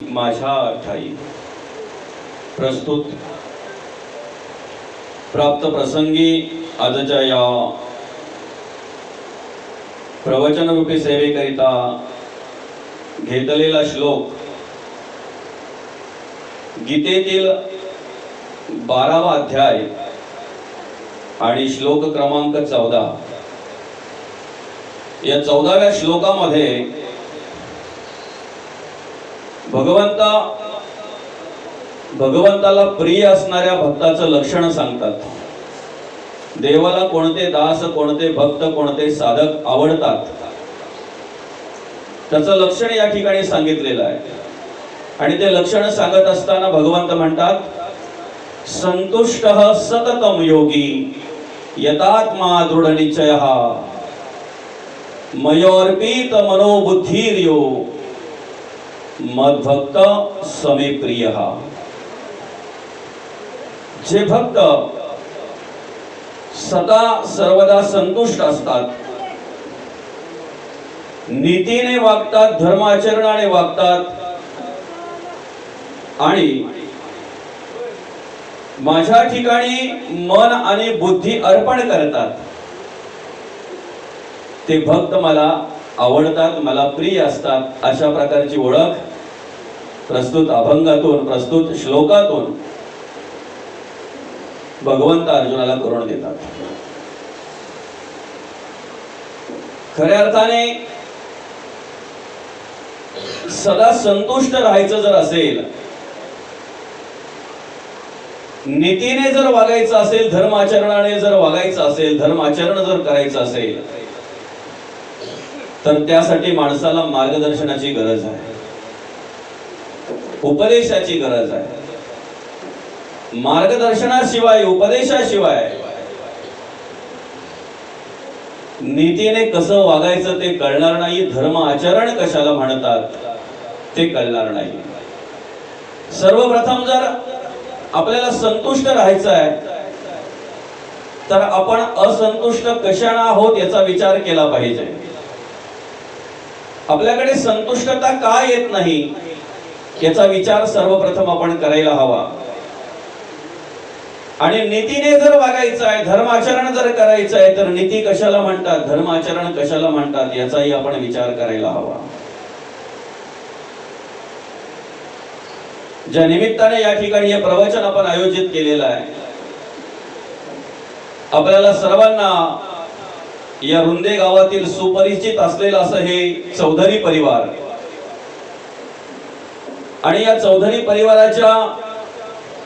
माझ्या ठाई प्रस्तुत प्राप्त प्रसंगी आजच्या या प्रवचन रूपी सेवेकरिता घेतलेला श्लोक गीतेतील 12वा अध्याय आणि श्लोक क्रमांक 14। या 14व्या श्लोकामध्ये भगवंताला प्रिय असणाऱ्या भक्ताचं लक्षण सांगतात। देवाला कोणते दास, कोणते भक्त, कोणते साधक आवडतात त्याचं लक्षण या ठिकाणी सांगितलेलं आहे। आणि ते लक्षण सांगत असताना भगवंत म्हणतात, संतुष्टः सततम योगी यतात्मा दृढनिश्चयः मयोर्पित मनोबुद्धिर्यो मद्भक्त समे प्रियः। जे भक्त सदा सर्वदा संतुष्ट असतात, नीतीने वागतात, धर्माचरणाने वागतात आणि माझ्या ठिकाणी मन आणि बुद्धी अर्पण करतात, ते भक्त मला आवडतात, मला प्रिय असतात। अशा प्रकारची ओळख प्रस्तुत अभंगातून, प्रस्तुत श्लोकातून भगवंत अर्जुनाला करून देतात। खऱ्या अर्थाने सदा संतुष्ट राहायचं जर असेल, नीतीने जर वागायचं असेल, धर्माचरणाने जर वागायचं असेल, धर्माचरण जर करायचं असेल, तर त्यासाठी माणसाला मार्गदर्शनाची गरज आहे, उपदेशाची गरज आहे। मार्गदर्शनाशिवाय, उपदेशाशिवाय नीतीने कसं वागायचं ते कळणार नाही, धर्म आचरण कशाला म्हणतात ते कळणार नाही। सर्वप्रथम जर आपल्याला संतुष्ट राहायचं आहे तर आपण असंतुष्ट कशाने आहोत याचा विचार केला पाहिजे। आपल्याकडे संतुष्टता का येत नाही याचा विचार सर्वप्रथम आपण करायला हवा। आणि नीतीने जर वागायचं आहे, धर्माचरण जर करायचं आहे, तर नीती कशाला म्हणतात, धर्माचरण कशाला म्हणतात याचाही आपण विचार करायला हवा। ज्या निमित्ताने या ठिकाणी हे प्रवचन आपण आयोजित केलेलं आहे, आपल्याला सर्वांना या रुंदे गावातील सुपरिचित असलेलं असं हे चौधरी परिवार आणि या चौधरी परिवाराच्या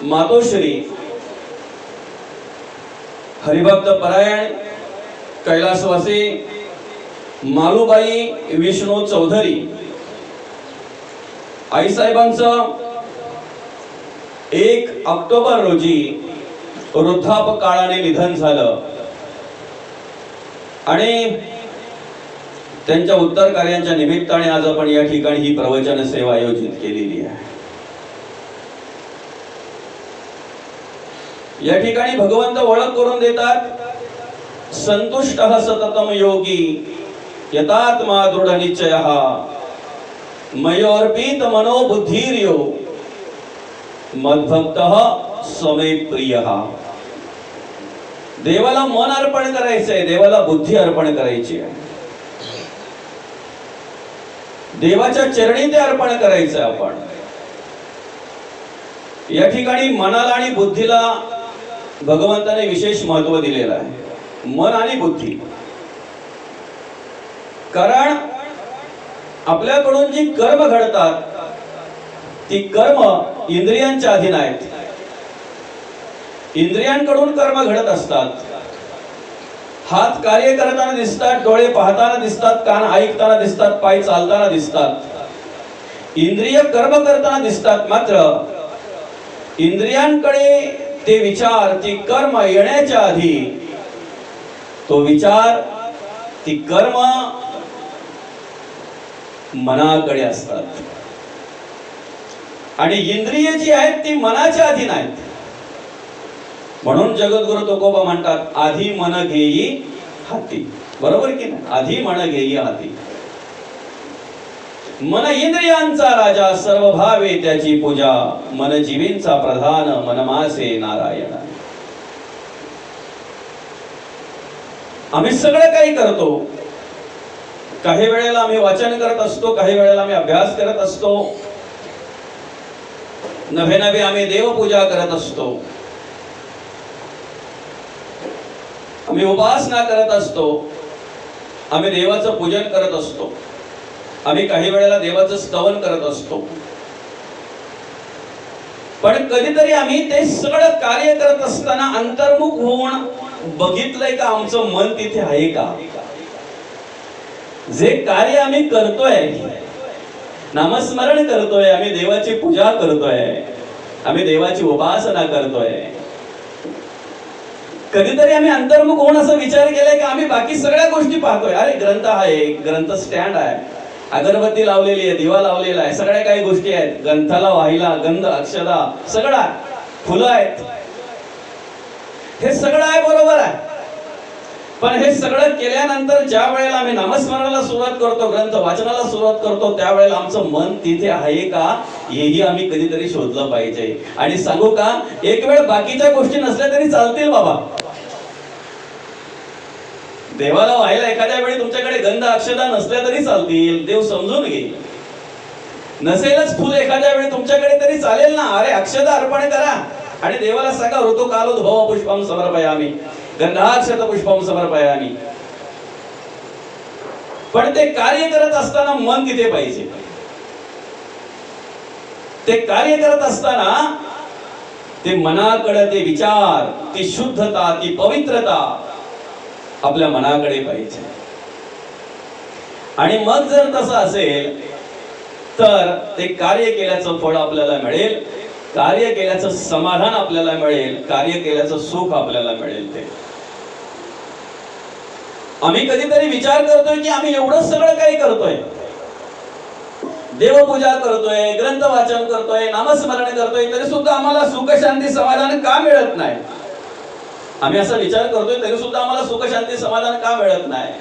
मातोश्री हरिभक्त परायण कैलासवासी मालूबाई विष्णू चौधरी आईसाहेबांचं 1 ऑक्टोबर रोजी वृद्धापकाळाने निधन झालं आणि त्यांच्या उत्तर कार्यांच्या निमित्ताने आज आपण या ठिकाणी ही प्रवचन सेवा आयोजित केलेली आहे। या ठिकाणी भगवंत ओळख करून देतात, संतुष्टः सततम योगी यतात्मा दृढनिश्चयः मयोर्पित मनोबुद्धिर्यो मद्भक्तः समे प्रियः। देवाला मन अर्पण करायचंय, देवाला बुद्धी अर्पण करायची आहे, देवाच्या चरणी ते अर्पण करायचंय। आपण या ठिकाणी मनाला आणि बुद्धीला भगवंताने विशेष महत्व दिलेलं आहे, मन आणि बुद्धी। कारण आपल्याकडून जी कर्म घडतात ती कर्म इंद्रियांच्या अधीन आहेत, इंद्रियांकडून कर्म घडत असतात। हात कार्य करताना दिसतात, डोळे पाहताना दिसतात, कान ऐकताना दिसतात, पाय चालताना दिसतात, इंद्रिय कर्म करताना दिसतात। मात्र इंद्रियांकडे ते विचार, ती कर्म येण्याच्या आधी तो विचार, ती कर्म मनाकडे असतात आणि इंद्रिय जी आहेत ती मनाच्या अधीन आहेत। म्हणून जगद्गुरु तुकोबा म्हणतात, आधी मन घेई हाती। बरोबर की नाही? आधी मन घेई हाती। मन इंद्रियांचा राजा, सर्व भावे त्याची पूजा, मन जीवींचा प्रधान, मनमासे नारायण. आम्ही सगळं काही करतो. काही वेळेला आम्ही वाचन करत असतो, काही वेळेला आम्ही अभ्यास करत असतो, नवे नवे आम्ही देवपूजा करत असतो, आम्ही उपासना करत असतो, आम्ही देवाचं पूजन करत असतो, आम्ही काही वेळेला देवाचं स्तवन करत असतो. पण कधीतरी आम्ही ते सगळं कार्य करत असताना अंतर्मुख होऊन बघितलंय का आमचं मन तिथे आहे का? जे कार्य आम्ही करतोय, नामस्मरण करतोय, आम्ही देवाची पूजा करतोय, आम्ही देवाची उपासना करतोय, कधीतरी आम्ही अंतर्मुख होऊन असं विचार केलाय का आम्ही बाकी सगळ्या गोष्टी पाहतोय? अरे ग्रंथ आहे, ग्रंथ स्टँड आहे, अगरबत्ती लावलेली आहे, दिवा लावलेला आहे, सगळ्या काही गोष्टी आहेत, ग्रंथाला वाहिला गंध अक्षदा सगळं आहे, फुलं आहेत, हे सगळं आहे, बरोबर आहे. पण हे सगळं केल्यानंतर ज्या वेळेला आम्ही नामस्मरणाला सुरुवात करतो, ग्रंथ वाचनाला सुरुवात करतो, त्यावेळेला आमचं मन तिथे आहे का हेही आम्ही कधीतरी शोधलं पाहिजे. आणि सांगू का, एक वेळ बाकीच्या गोष्टी नसल्या तरी चालतील बाबा. देवाला व्हायला एखाद्या वेळी तुमच्याकडे गंध अक्षदा नसल्या तरी चालतील, देव समजून घेईल. नसेलच फुल एखाद्या वेळी तुमच्याकडे तरी चालेल ना. अरे अक्षदा अर्पण करा आणि देवाला सांगा ऋतुकालोद्भव पुष्पम समर्पयामि, गंधाक्षत पुष्पम समर्पयामि. पण ते कार्य करत असताना मन तिथे पाहिजे. ते कार्य करत असताना ते मनाकडे ते विचार, ती शुद्धता, ती पवित्रता आपल्या मनाकडे पाहिजे. आणि मग जर तसं असेल तर ते कार्य केल्याचं फळ आपल्याला मिळेल, कार्य केल्याचं समाधान आपल्याला मिळेल, कार्य केल्याचं सुख आपल्याला मिळेल. ते आम्ही कधीतरी विचार करतोय की आम्ही एवढं सगळं काही करतोय, देवपूजा करतोय, ग्रंथ वाचन करतोय, नामस्मरण करतोय, तरी सुद्धा आम्हाला सुख शांती समाधान का मिळत नाही? आम्ही असा विचार करतोय तरी सुद्धा आम्हाला सुख शांती समाधान का मिळत नाही?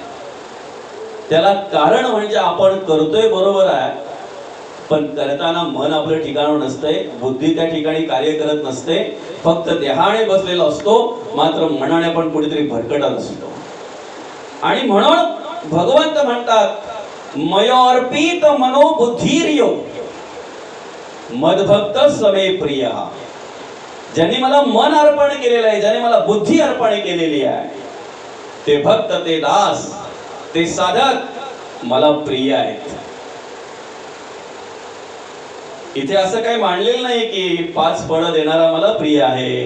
त्याला कारण म्हणजे आपण करतोय बरोबर आहे, पण करताना मन आपल्या ठिकाणावर नसतंय, बुद्धी त्या ठिकाणी कार्य करत नसते, फक्त देहाने बसलेला असतो, मात्र मनाने पण कुठेतरी भरकटत असतो. आणि म्हणून भगवंत म्हणतात मयोर्पित मनोबुद्धीर्यो मदभक्त समे प्रिय. ज्यांनी मला मन अर्पण केलेलं आहे, ज्यांनी मला बुद्धी अर्पण केलेली आहे, ते भक्त, ते दास, ते साधक मला प्रिय आहेत. इथे असं काही मांडलेलं नाही की 5 फळं देणारा मला प्रिय आहे,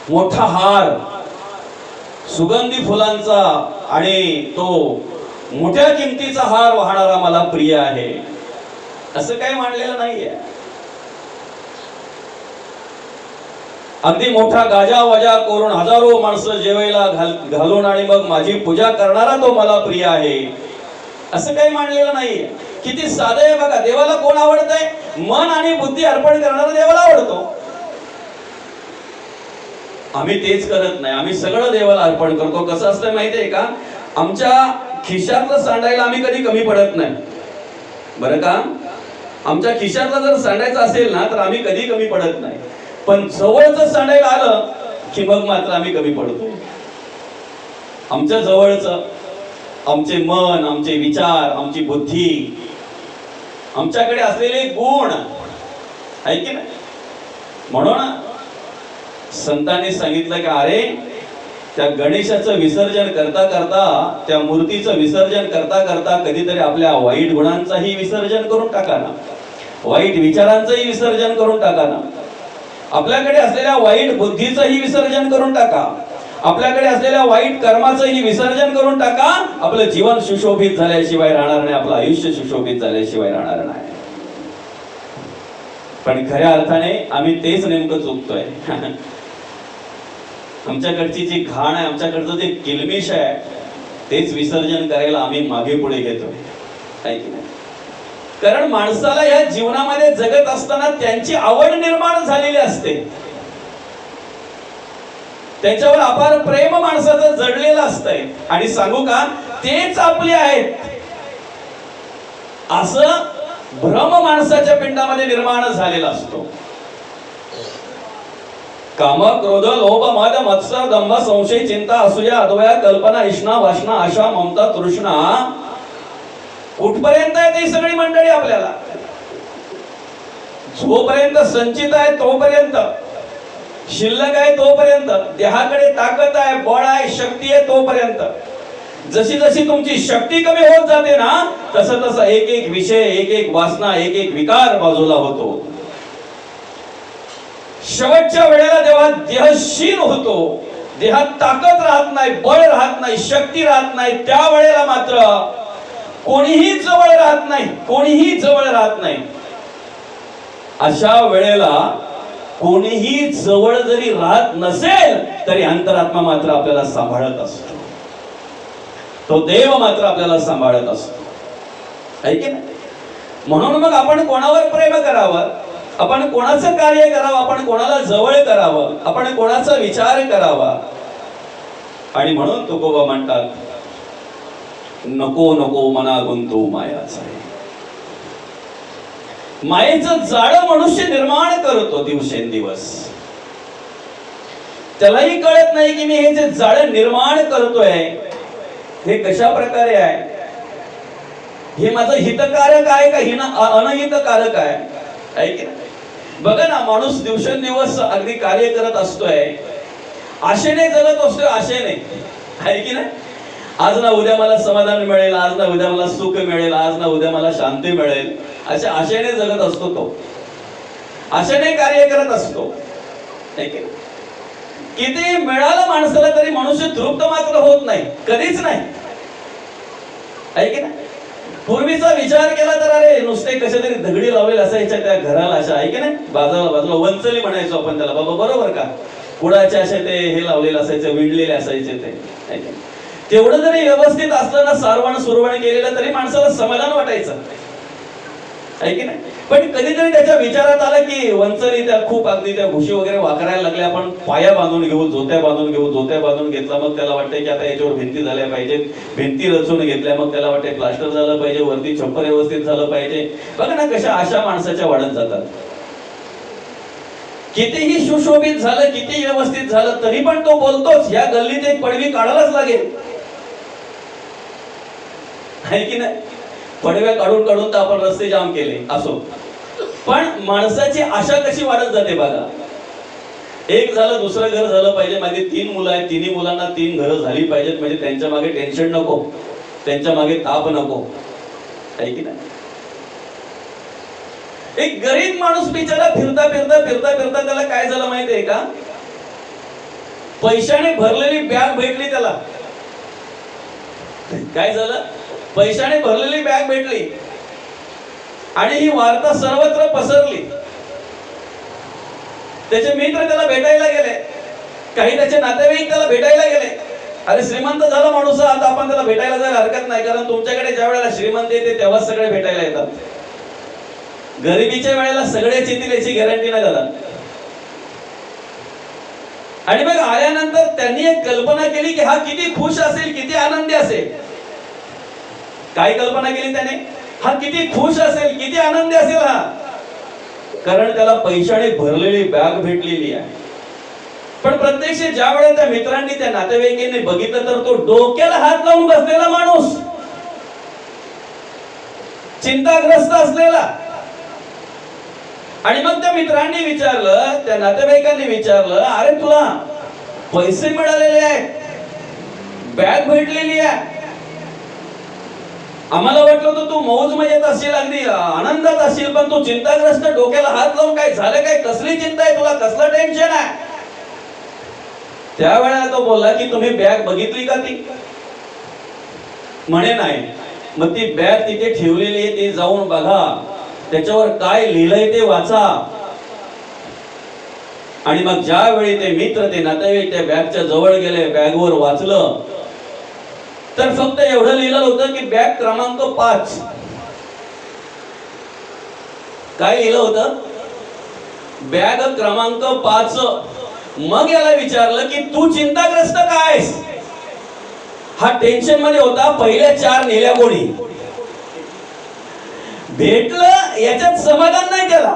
मोठा हार सुगंधी फुलांचा आणि तो मोठ्या किमतीचा हार वाहणारा मला प्रिय आहे, असं काही मांडलेलं नाहीये. अगदी मोठा गाजा वाजा करून हजारो माणसं जेवायला घालून आणि मग माझी पूजा करणारा तो मला प्रिय आहे, असं काही मांडलेलं नाहीये. किती साधं आहे बघा. देवाला कोण आवडतंय? मन आणि बुद्धी अर्पण करणारा देवाला आवडतो. आम्ही तेच करत नाही, आम्ही सगळं देवाला अर्पण करतो. कसं असतं माहितीये का, आमच्या खिशातलं सांडायला आम्ही कधी कमी पडत नाही बरं का. आमच्या खिशातलं जर सांडायचं असेल ना तर आम्ही कधी कमी पडत नाही, पण जवळचं सांडायला आलं की मग मात्र आम्ही कमी पडतो. आमच्या जवळचं, आमचे मन, आमचे विचार, आमची बुद्धी, आमच्याकडे असलेले गुण आहे की नाही. म्हणून संतांनी सांगितलं की अरे त्या गणेशाचं विसर्जन करता करता, त्या मूर्तीचं विसर्जन करता करता कधीतरी आपल्या वाईट गुणांचाही विसर्जन करून टाका ना, वाईट विचारांचंही विसर्जन करून टाका ना, आपल्याकडे असलेल्या वाईट बुद्धीचंही विसर्जन करून टाका, आपल्याकडे असलेल्या वाईट कर्माचंही विसर्जन करून टाका. आपलं जीवन सुशोभित झाल्याशिवाय राहणार नाही, आपलं आयुष्य सुशोभित झाल्याशिवाय राहणार नाही. पण खऱ्या अर्थाने आम्ही तेच नेमकं चुकतोय. आमच्याकडची जी घाण आहे, आमच्याकडचं जे किलमिश आहे, तेच विसर्जन करायला आम्ही मागे पुढे घेतोय, आहे की नाही. कारण माणसाला या जीवनामध्ये जगत असताना त्यांची आवड निर्माण झालेली असते, त्याच्यावर अपार प्रेम माणसाचं जडलेलं असतंय. आणि सांगू का, तेच आपले आहेत. असं भ्रम माणसाच्या पिंडामध्ये निर्माण झालेला असतो. काम, क्रोध, लोभ, मद, मत्सर, दंभ, संशय, चिंता, असूया, अद्वया, कल्पना, इष्णा, वासना, आशा, ममता, तृष्णा, कुठपर्यंत आहे ती सगळी मंडळी आपल्याला? जोपर्यंत संचित आहे तोपर्यंत, शिल्लक आहे तोपर्यंत, देहाकडे ताकद आहे, बळ आहे, शक्ती आहे तोपर्यंत. जशी जशी तुमची शक्ती कमी होत जाते ना, तसं तसं एक एक विषय, एक एक वासना, एक एक विकार बाजूला होतो. शेवटच्या वेळेला जेव्हा देहशीन होतो, देहात ताकद राहत नाही, बळ राहत नाही, शक्ती राहत नाही, त्या वेळेला मात्र कोणीही जवळ राहत नाही, कोणीही जवळ राहत नाही. अशा वेळेला कोणीही जवळ जरी राहत नसेल तरी अंतरात्मा मात्र आपल्याला सांभाळत असतो. तो देव मात्र आपल्याला सांभाळत असतो, आहे की नाही? म्हणून मग आपण कोणावर प्रेम करावं, आपण कोणाचं कार्य करावं, आपण कोणाला जवळ करावं, आपण कोणाचा विचार करावा. आणि म्हणून तुकोबा म्हणतात, नको नको मना गुंतू मायाचा. मायेचं जाळं मनुष्य निर्माण करतो दिवसेंदिवस. त्यालाही कळत नाही की मी हे जे जाळं निर्माण करतोय हे कशा प्रकारे आहे, हे माझं हितकारक आहे का अनहितकारक आहे की नाही? बघा ना, माणूस दिवसेंदिवस अगदी कार्य करत असतोय, आशेने जगत असतोय, आशेने, आहे की नाही? आज ना उद्या मला समाधान मिळेल, आज ना उद्या मला सुख मिळेल, आज ना उद्या मला शांती मिळेल, अशा आशेने जगत असतो तो, आशेने कार्य करत असतो. किती मिळालं माणसाला तरी मनुष्य तृप्त मात्र होत नाही, कधीच नाही, आहे की नाही? पूर्वीचा विचार केला तर अरे नुसते कसे तरी दगडी लावलेले असायच्या त्या घराला, अशा, आहे की नाही? बाजूला बाजूला वंचली म्हणायचो आपण त्याला, बाबा बरोबर का? कुडाचे असे ते हे लावलेले असायचे, विणलेले असायचे ते. तेवढं जरी व्यवस्थित असलं ना, सारवण सुरवण केलेलं, तरी माणसाला समाधान वाटायचं, आहे की नाही? पण कधीतरी त्याच्या विचारात आलं की वंचली त्या खूप अगदी त्या घुशी वगैरे वाकरायला लागल्या, आपण पाया बांधून घेऊ, जोत्या बांधून घेऊ. जोत्या बांधून घेतला मग त्याला वाटतंय की आता याच्यावर भिंती झाल्या पाहिजेत, भिंती रचून घेतल्या मग त्याला वाटतंय प्लास्टर झालं पाहिजे, वरती छप्पर व्यवस्थित झालं पाहिजे. बघा ना कशा आशा माणसाच्या वाढत जातात. कितीही सुशोभित झालं, किती व्यवस्थित झालं, तरी पण तो बोलतोच, या गल्लीत एक पडवी काढायलाच लागेल, आहे की नाही? पडव्या काढून काढून तर आपण रस्ते जाम केले असो, पण माणसाची आशा कशी वाढत जाते बघा. एक झालं, दुसरं घर झालं पाहिजे, माझे 3 मुलं आहेत, 3 मुलांना 3 घरं झाली पाहिजेत, म्हणजे त्यांच्या मागे टेन्शन नको, त्यांच्या मागे ताप नको, आहे की नाही? एक गरीब माणूस बिचारा फिरता फिरता फिरता फिरता त्याला काय झालं माहितीये का? पैशाने भरलेली बॅग भेटली त्याला. काय झालं? पैशाने भरलेली बॅग भेटली आणि ही वार्ता सर्वत्र पसरली. त्याचे मित्र त्याला भेटायला गेले, काही त्याचे नातेवाईक त्याला भेटायला गेले. अरे श्रीमंत झाला माणूस, आता आपण त्याला भेटायला जायला हरकत नाही, कारण तुमच्याकडे ज्या वेळेला श्रीमंत येते तेव्हाच सगळे भेटायला येतात. गरिबीच्या वेळेला सगळेच येतील याची गॅरंटी नाही दादा. आणि मग आल्यानंतर त्यांनी एक कल्पना केली की हा किती खुश असेल, किती आनंदी असेल. काय कल्पना केली त्याने? हा किती खुश असेल, किती आनंदी असेल हा, कारण त्याला पैशाने भरलेली बॅग भेटलेली आहे. पण प्रत्यक्ष ज्या वेळेला त्या मित्रांनी, त्या नातेवाईकांनी बघितलं तर तो डोक्याला हात लावून बसलेला माणूस, चिंताग्रस्त असलेला. आणि मग त्या मित्रांनी विचारलं, त्या नातेवाईकांनी विचारलं, अरे तुला पैसे मिळालेले आहेत, बॅग भेटलेली आहे, आम्हाला वाटलं तर तू मौज मजेत असेल, अगदी आनंदात असेल, पण तू चिंताग्रस्त, डोक्याला हात लावून काय झालं, काय कसली चिंता आहे तुला, कसलं टेन्शन आहे? त्यावेळेला तो बोलला की तुम्ही बॅग बघितली का ती? म्हणे नाही. मग ती बॅग तिथे ठेवलेली आहे, ती जाऊन बघा, त्याच्यावर काय लिहिलंय ते वाचा. आणि मग ज्यावेळी ते मित्र, ते नातेवाईक त्या बॅगच्या जवळ गेले, बॅगवर वाचलं तर फक्त एवढं लिहिलं होतं की बॅग क्रमांक 5. काय लिहिलं होतं? बॅग क्रमांक 5. मग याला विचारलं की तू चिंताग्रस्त कायस? हा टेन्शन मध्ये होता, पहिल्या 4 नेल्या कोणी? भेटलं याच्यात समाधान नाही त्याला,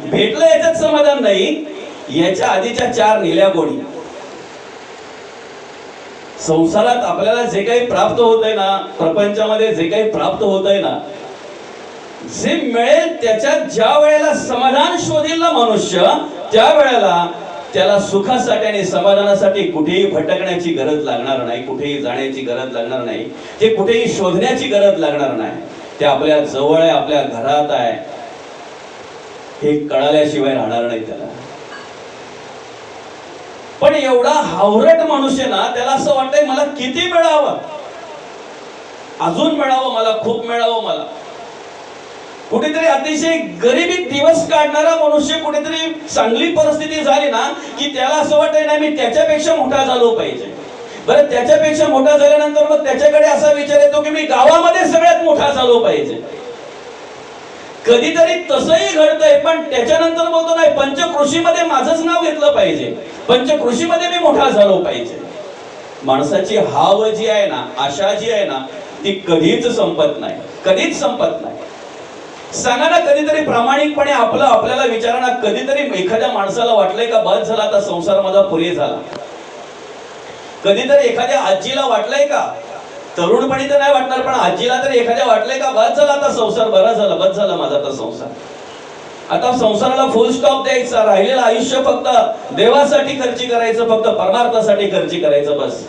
भेटलं याच्यात समाधान नाही, याच्या आधीच्या 4 नेल्या गोडी. संसारात आपल्याला जे काही प्राप्त होत आहे ना, प्रपंचामध्ये जे काही प्राप्त होत आहे ना, जे मिळेल त्याच्यात ज्या वेळेला समाधान शोधील ना मनुष्य, त्या वेळेला त्याला सुखासाठी आणि समाधानासाठी कुठेही भटकण्याची गरज लागणार नाही, कुठेही जाण्याची गरज लागणार नाही, ते कुठेही शोधण्याची गरज लागणार नाही. ते आपल्या जवळ आहे, आपल्या घरात आहे, हे कळाल्याशिवाय राहणार नाही त्याला. पण एवढा हावरट मनुष्य ना, त्याला असं वाटतंय मला किती मिळावं, अजून मिळावं, मला खूप मिळावं. मला कुठेतरी अतिशय गरिबीत दिवस काढणारा मनुष्य, कुठेतरी चांगली परिस्थिती झाली ना की त्याला असं वाटतंय ना, मी त्याच्यापेक्षा मोठा झालो पाहिजे. बरं, त्याच्यापेक्षा मोठा झाल्यानंतर मग त्याच्याकडे असा विचार येतो की मी गावामध्ये सगळ्यात मोठा झालो पाहिजे. कधीतरी तसंही घडतंय, पण त्याच्यानंतर बोलतो नाही, पंचकृषीमध्ये माझंच नाव घेतलं पाहिजे, पंचकृषीमध्ये मी मोठा झालो पाहिजे. माणसाची हाव जी आहे ना, आशा जी आहे ना, ती कधीच संपत नाही, कधीच संपत नाही. सांगा ना, कधीतरी प्रामाणिकपणे आपल्याला विचारा ना, कधीतरी एखाद्या माणसाला वाटलंय का बस झाला आता संसार माझा पुरे झाला? कधीतरी एखाद्या आजीला वाटलंय का? तरुणपणी तर नाही वाटणार, पण आजीला तर एखाद्या वाटलंय का बस झाला आता संसार बरा झाला, बस झाला माझा आता संसार, आता संसाराला फुल स्टॉप द्यायचा, राहिलेलं आयुष्य फक्त देवासाठी खर्ची करायचं, फक्त परमार्थासाठी खर्ची करायचं, बस.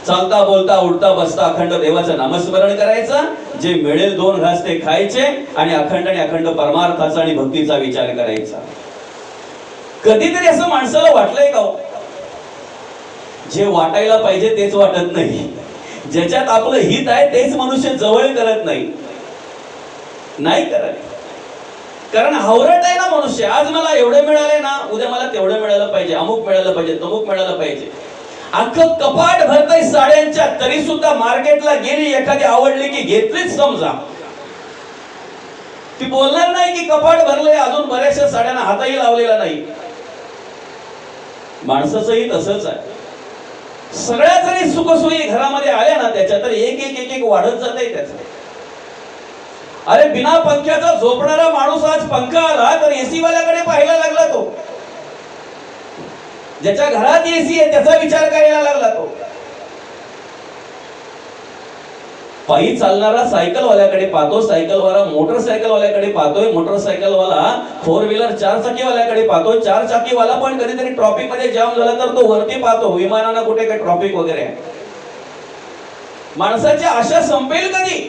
चालता बोलता उठता बसता अखंड देवाचं नामस्मरण करायचं, जे मिळेल 2 घास ते खायचे आणि अखंड परमार्थाचा आणि भक्तीचा विचार करायचा. कधीतरी असं माणसाला वाटलंय का? जे वाटायला पाहिजे तेच वाटत नाही, ज्याच्यात आपलं हित आहे तेच मनुष्य जवळ करत नाही करत. कारण हावरट आहे ना मनुष्य. आज मला एवढे मिळाले ना, उद्या मला तेवढं मिळालं पाहिजे, अमुक मिळालं पाहिजे, तमुक मिळालं पाहिजे. अख्खं कपाट भरतय साड्यांच्या, तरी सुद्धा मार्केटला गेली एखादी आवडली की घेतलीच समजा. ती बोलणार नाही की कपाट भरलंय, अजून बऱ्याचशा साड्यांना हातही लावलेला नाही. माणसाचंही तसंच आहे. सगळ्या जरी सुखसोयी घरामध्ये आल्या ना त्याच्या, तर एक वाढत जाते त्याचं. अरे, बिना पंख्याचा झोपणारा माणूस आज पंखा आला तर एसी वाल्याकडे पाहायला लागला तो. ज्याच्या घरात एसी आहे त्याचा विचार करायला लागला तो. पायी चालणारा सायकलवाल्याकडे पाहतो, सायकलवाला मोटरसायकलवाल्याकडे पाहतोय, मोटरसायकलवाला 4 व्हीलर 4 चाकीवाल्याकडे पाहतो, 4 चाकीवाला पण कधीतरी ट्रॉफिक मध्ये जाम झाला तर तो वरती पाहतो, विमानानं कुठे काही ट्रॉफिक वगैरे आहे. माणसाची आशा संपेल कधी?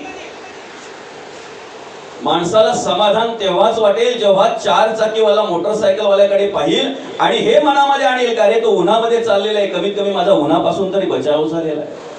माणसाला समाधान तेव्हाच वाटेल जेव्हा 4 चाकीवाला मोटरसायकलवाल्याकडे पाहिल आणि हे मनामध्ये आणेल का, रे तो उन्हामध्ये चाललेला आहे, कमीत कमी माझा उन्हापासून तरी बचाव झालेला आहे.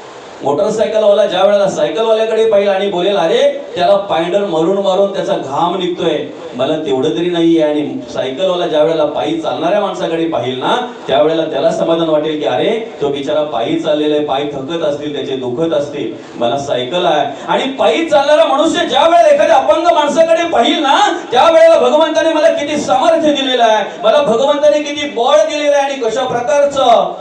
मोटरसायकलवाला ज्या वेळेला सायकलवाल्याकडे पाहिल आणि बोलेल, अरे त्याला पायंडर मारून त्याचा घाम निघतोय, मला तेवढं तरी नाहीये. आणि सायकलवाला ज्या वेळेला पायी चालणाऱ्या माणसाकडे पाहिल ना, त्यावेळेला त्याला समाधान वाटेल की अरे तो बिचारा पायी चाललेला आहे, पाय थकत असतील, त्याचे दुखत असतील, मला सायकल आहे. आणि पायी चालणारा मनुष्य ज्या वेळेला एखाद्या अपंग माणसाकडे पाहिल ना, त्यावेळेला भगवंताने मला किती सामर्थ्य दिलेलं आहे, मला भगवंताने किती बळ दिलेलं आहे आणि कशा प्रकारचं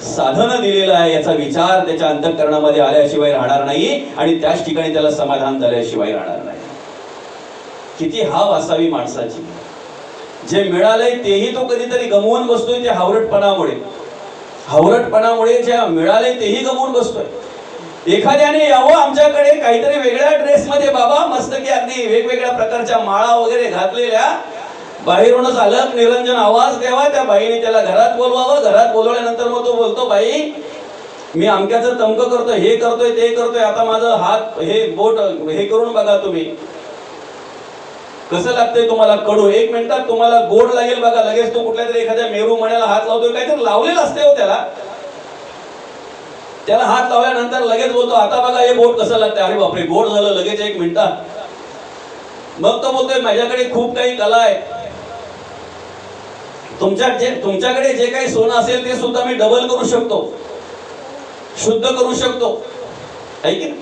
साधन दिलेलं आहे याचा विचार त्याच्या अंतःकरणामध्ये आल्याशिवाय राहणार नाही आणि त्याच ठिकाणी त्याला समाधान झाल्याशिवाय राहणार नाही. किती हाव असावी माणसाची. जे मिळालंय तेही तो कधीतरी गमवून बसतोय, त्या हावरटपणामुळे जे मिळालंय तेही गमवून बसतोय. एखाद्याने यावं आमच्याकडे काहीतरी वेगळ्या ड्रेसमध्ये, बाबा मस्त की अगदी वेगवेगळ्या प्रकारच्या माळा वगैरे घातलेल्या, बाहेरूनच अलग निरंजन आवाज द्यावा, त्या बाईने त्याला घरात बोलवावं. घरात बोलवल्यानंतर मग तो बोलतो, बाई मी अमक्याचं तमकं करतोय, हे करतोय ते करतोय, आता माझं हात हे बोट हे करून बघा तुम्ही कसं लागतंय तुम्हाला कडू, 1 मिनिटात तुम्हाला गोड लागेल बघा. लगेच तो कुठल्या तरी एखाद्या मेरू मण्याला हात लावतोय, काहीतरी लावलेलं असते हो त्याला हात लावल्यानंतर लगेच बोलतो, आता बघा हे बोट कसं लागतंय. अरे बापरे, गोड झालं लगेच 1 मिनिटात. मग तो बोलतोय, माझ्याकडे खूप काही कला आहे, तुमच्याकडे जे काही सोनं असेल ते सुद्धा मी डबल करू शकतो, शुद्ध करू शकतो, आहे की.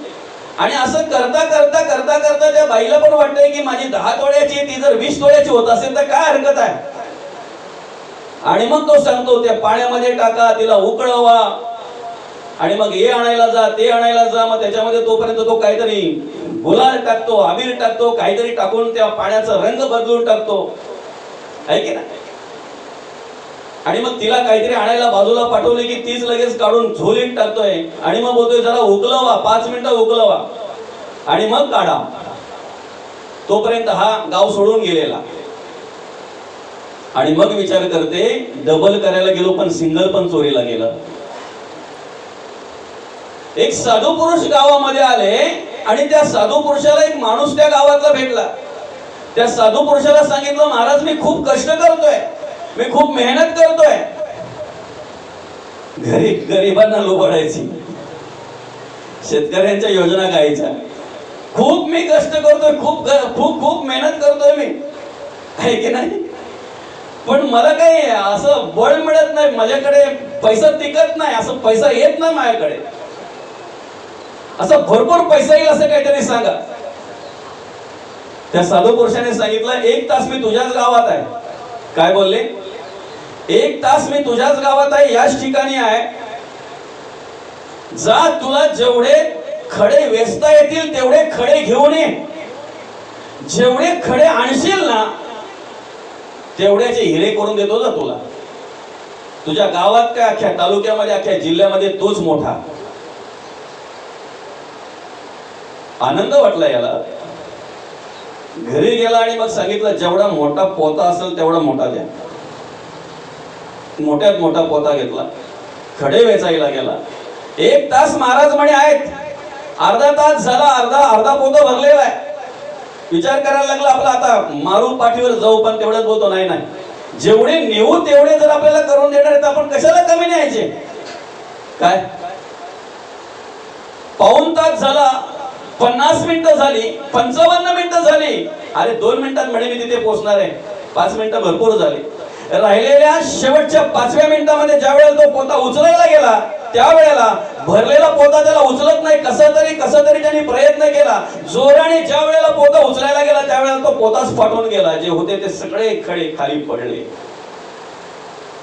आणि असं करता करता करता करता त्या बाईला पण वाटतंय की माझी 10 तोळ्याची ती जर 20 तोळ्याची होत असेल तर काय हरकत आहे. आणि मग तो सांगतो, त्या पाण्यामध्ये टाका, तिला उकळवा आणि मग हे आणायला जा ते आणायला जा. मग त्याच्यामध्ये तोपर्यंत तो काहीतरी गुलाल टाकतो, अबीर टाकतो, काहीतरी टाकून त्या पाण्याचा रंग बदलून टाकतो, आहे की नाही? आणि मग तिला काहीतरी आणायला बाजूला पाठवले की तीच लगेच काढून झोलीत टाकतोय आणि मग बोलतोय जरा उकलवा, 5 मिनिटं उकलवा आणि मग काढा. तोपर्यंत हा गाव सोडून गेलेला. आणि मग विचार करते डबल करायला गेलो पण सिंगल पण चोरीला गेलं. एक साधू पुरुष गावामध्ये आले आणि त्या साधू पुरुषाला एक माणूस त्या गावातला भेटला. त्या साधू पुरुषाला सांगितलं, महाराज मी खूप कष्ट करतोय, मी खूप मेहनत करतोय. गरिबांना लुबाडायची, शेतकऱ्यांच्या योजना गायच्या. खूप मी कष्ट करतोय, खूप खूप खूप मेहनत करतोय मी, आहे की नाही? पण मला काही असं बळ मिळत नाही, माझ्याकडे पैसा टिकत नाही, असं पैसा येत नाही माझ्याकडे, असं भरपूर पैसा येईल असं काहीतरी सांगा. त्या साधू पुरुषाने सांगितलं, 1 तास मी तुझ्याच गावात आहे. काय बोलले? 1 तास मी तुझ्याच गावात आहे, याच ठिकाणी आहे. जा, तुला जेवढे खडे वेचता येतील तेवढे खडे घेऊन ये. जेवढे खडे आणशील ना तेवढ्याचे हिरे करून देतो जा तुला. तुझ्या गावात काय, अख्ख्या तालुक्यामध्ये, अख्ख्या जिल्ह्यामध्ये तोच मोठा. आनंद वाटला याला. घरी गेला आणि मग सांगितलं, जेवढा मोठा पोता असेल तेवढा मोठा द्या. मोठ्यात मोठा पोता घेतला, खडे वेचायला गेला. 1 तास महाराज म्हणे आहेत, अर्धा तास झाला, अर्धा पोता भरलेला आहे. विचार करायला लागला आपला, आता मारू पाठीवर जाऊ, पण तेवढंच बोलतो नाही नाही, जेवढे नेऊ तेवढे जर आपल्याला करून देणार आहेत आपण कशाला कमी न्यायचे. काय 1/2 तास झाला, 50 मिनिटं झाली, 55 मिनिटं झाली. अरे 2 मिनिटात म्हणे मी तिथे पोहोचणार आहे, 5 मिनिटं भरपूर झाली. राहिलेल्या शेवटच्या 5व्या मिनिटामध्ये ज्या वेळेला तो पोता उचलायला गेला त्यावेळेला भरलेला पोता त्याला उचलत नाही. कसा तरी त्यांनी प्रयत्न केला, जोराने ज्या वेळेला पोता उचलायला गेला त्यावेळेला तो पोताच फाटून गेला. जे होते ते सगळे खडे खाली पडले.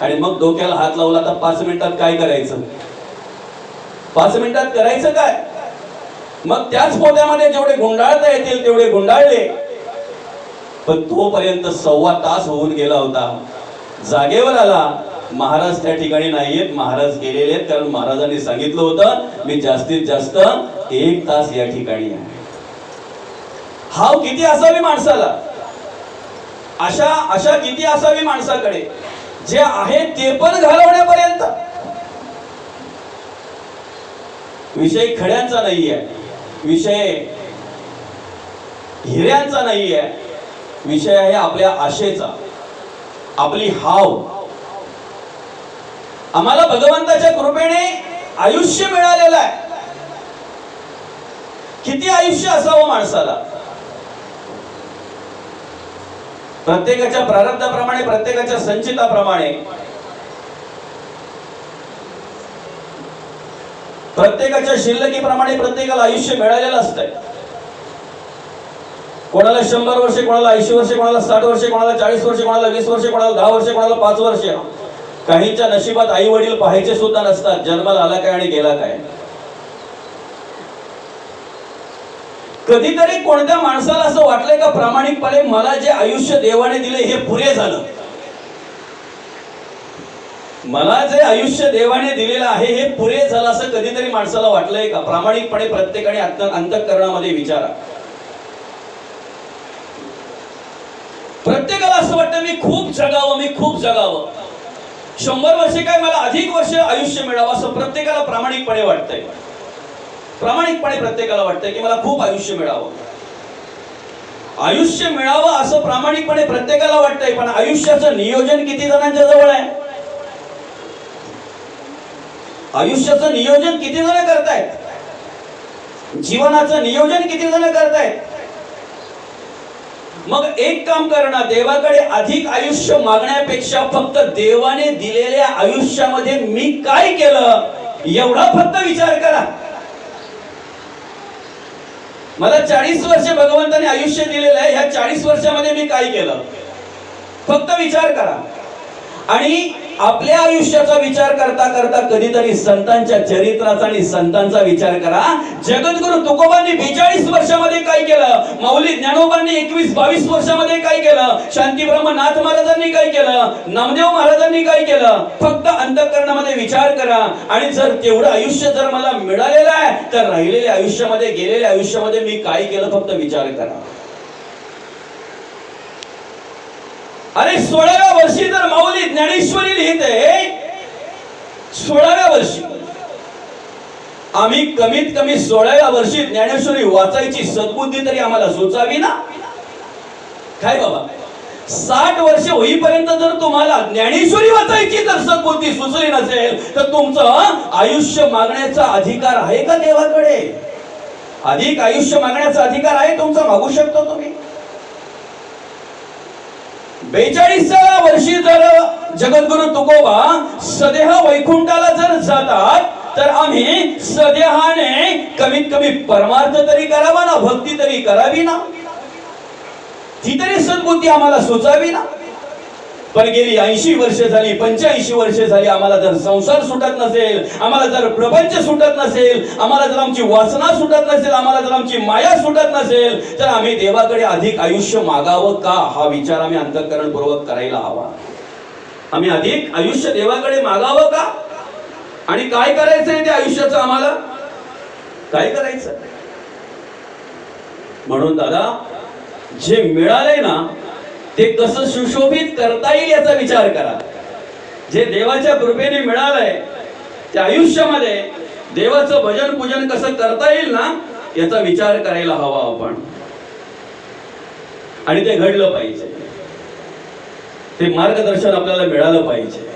आणि मग डोक्याला हात लावला, तर 5 मिनिटात काय करायचं, 5 मिनिटात करायचं काय. मग त्याच पोत्यामध्ये जेवढे गुंडाळता येतील तेवढे गुंडाळले. पण तोपर्यंत 1.25 तास होऊन गेला होता. जागेवर आला, महाराज त्या ठिकाणी नाहीयेत, महाराज गेलेले आहेत, कारण महाराजांनी सांगितलं होतं मी जास्तीत जास्त 1 तास या ठिकाणी आहे. हाव किती असावी माणसाला, आशा किती असावी माणसाकडे, जे आहे ते पण घालवण्यापर्यंत. विषय खड्यांचा नाहीये, विषय हिऱ्यांचा नाहीये, विषय आहे आपल्या आशेचा, आपली हाव. आम्हाला भगवंताच्या कृपेने आयुष्य मिळालेलं आहे. किती आयुष्य असावं माणसाला. प्रत्येकाच्या प्रारब्धाप्रमाणे, प्रत्येकाच्या संचिताप्रमाणे, प्रत्येकाच्या शिल्लकीप्रमाणे प्रत्येकाला आयुष्य मिळालेलं असतंय. कोणाला 100 वर्षे, कोणाला 80 वर्षे, कोणाला 60 वर्षे, कोणाला 40 वर्षे, कोणाला 20 वर्षे, कोणाला 10 वर्षे, कोणाला 5 वर्षे. काहींच्या नशिबात आई वडील पाहायचे सुद्धा नसतात, जन्माला आला काय आणि गेला काय. कधीतरी कोणत्या माणसाला असं वाटलंय का प्रामाणिकपणे मला जे आयुष्य देवाने दिले हे पुरे झालं, मला जे आयुष्य देवाने दिलेलं आहे हे पुरे झालं, असं कधीतरी माणसाला वाटलंय का? प्रामाणिकपणे प्रत्येकाने अंतःकरणामध्ये विचारा. प्रत्येकाला असं वाटतं मी खूप जगावं, मी खूप जगावं, 100 वर्षे काय मला अधिक वर्ष आयुष्य मिळावं, असं प्रत्येकाला प्रामाणिकपणे वाटतंय. प्रामाणिकपणे प्रत्येकाला वाटतंय की मला खूप आयुष्य मिळावं, आयुष्य मिळावं असं प्रामाणिकपणे प्रत्येकाला वाटतंय. पण आयुष्याचं नियोजन किती जणांच्या जवळ आहे? आयुष्याचं नियोजन किती जण करतायत? जीवनाचं नियोजन किती जण करतायत? मग एक काम करणं, देवाकडे अधिक आयुष्य मागण्यापेक्षा फक्त देवाने दिलेल्या आयुष्यामध्ये मी काय केलं एवढा फक्त विचार करा. मला 40 वर्ष भगवंताने आयुष्य दिलेलं आहे, ह्या 40 वर्षामध्ये मी काय केलं फक्त विचार करा. आणि आपल्या आयुष्याचा विचार करता करता कधीतरी संतांच्या चरित्राचा आणि संतांचा विचार करा. जगद्गुरु तुकोबांनी 42 वर्षामध्ये काय केलं, माऊली ज्ञानोबांनी 21-22 वर्षामध्ये काय केलं, शांतीब्रह्मनाथ महाराजांनी काय केलं, नामदेव महाराजांनी काय केलं. फक्त अंतःकरणामध्ये विचार करा. आणि जर तेवढं आयुष्य जर मला मिळालेलं आहे तर राहिलेल्या आयुष्यामध्ये, गेलेल्या आयुष्यामध्ये मी काय केलं, फक्त विचार करा. अरे 16व्या वर्षी जर माऊली ज्ञानेश्वरी लिहिते, 16व्या वर्षी आम्ही कमीत कमी 16व्या वर्षी ज्ञानेश्वरी वाचायची सद्बुद्धी तरी आम्हाला सुचावी ना. काय बाबा, 60 वर्ष होईपर्यंत जर तुम्हाला ज्ञानेश्वरी वाचायची जर सद्बुद्धी सुचली नसेल तर तुमचं आयुष्य मागण्याचा अधिकार आहे का देवाकडे? अधिक आयुष्य मागण्याचा अधिकार आहे तुमचा, मागू शकतो तुम्ही. 42व्या वर्षी जर जगद्गुरु तुकोबा सदेह वैकुंठाला जर जातात तर आम्ही सदेहाने कमीत कमी परमार्थ तरी करावा ना, भक्ती तरी करावी ना, ती तरी सद्बुद्धी आम्हाला सुचावी ना. पण गेली 80 वर्ष झाली, 85 वर्ष झाली, आम्हाला जर संसार सुटत नसेल, आम्हाला जर प्रपंच सुटत नसेल, आम्हाला जर आमची वासना सुटत नसेल, आम्हाला जर आमची माया सुटत नसेल तर आम्ही देवाकडे अधिक आयुष्य मागावं का, हा विचार आम्ही अंतःकरणपूर्वक करायला हवा. आम्ही अधिक आयुष्य देवाकडे मागावं का, आणि काय करायचंय त्या आयुष्याचं, आम्हाला काय करायचं. म्हणून दादा, जे मिळालंय ना ते कसं सुशोभित करता येईल याचा विचार करा. जे देवाच्या कृपेने मिळालंय त्या आयुष्यामध्ये देवाचं भजन पूजन कसं करता येईल ना याचा विचार करायला हवा आपण. आणि ते घडलं पाहिजे, ते मार्गदर्शन आपल्याला मिळालं पाहिजे.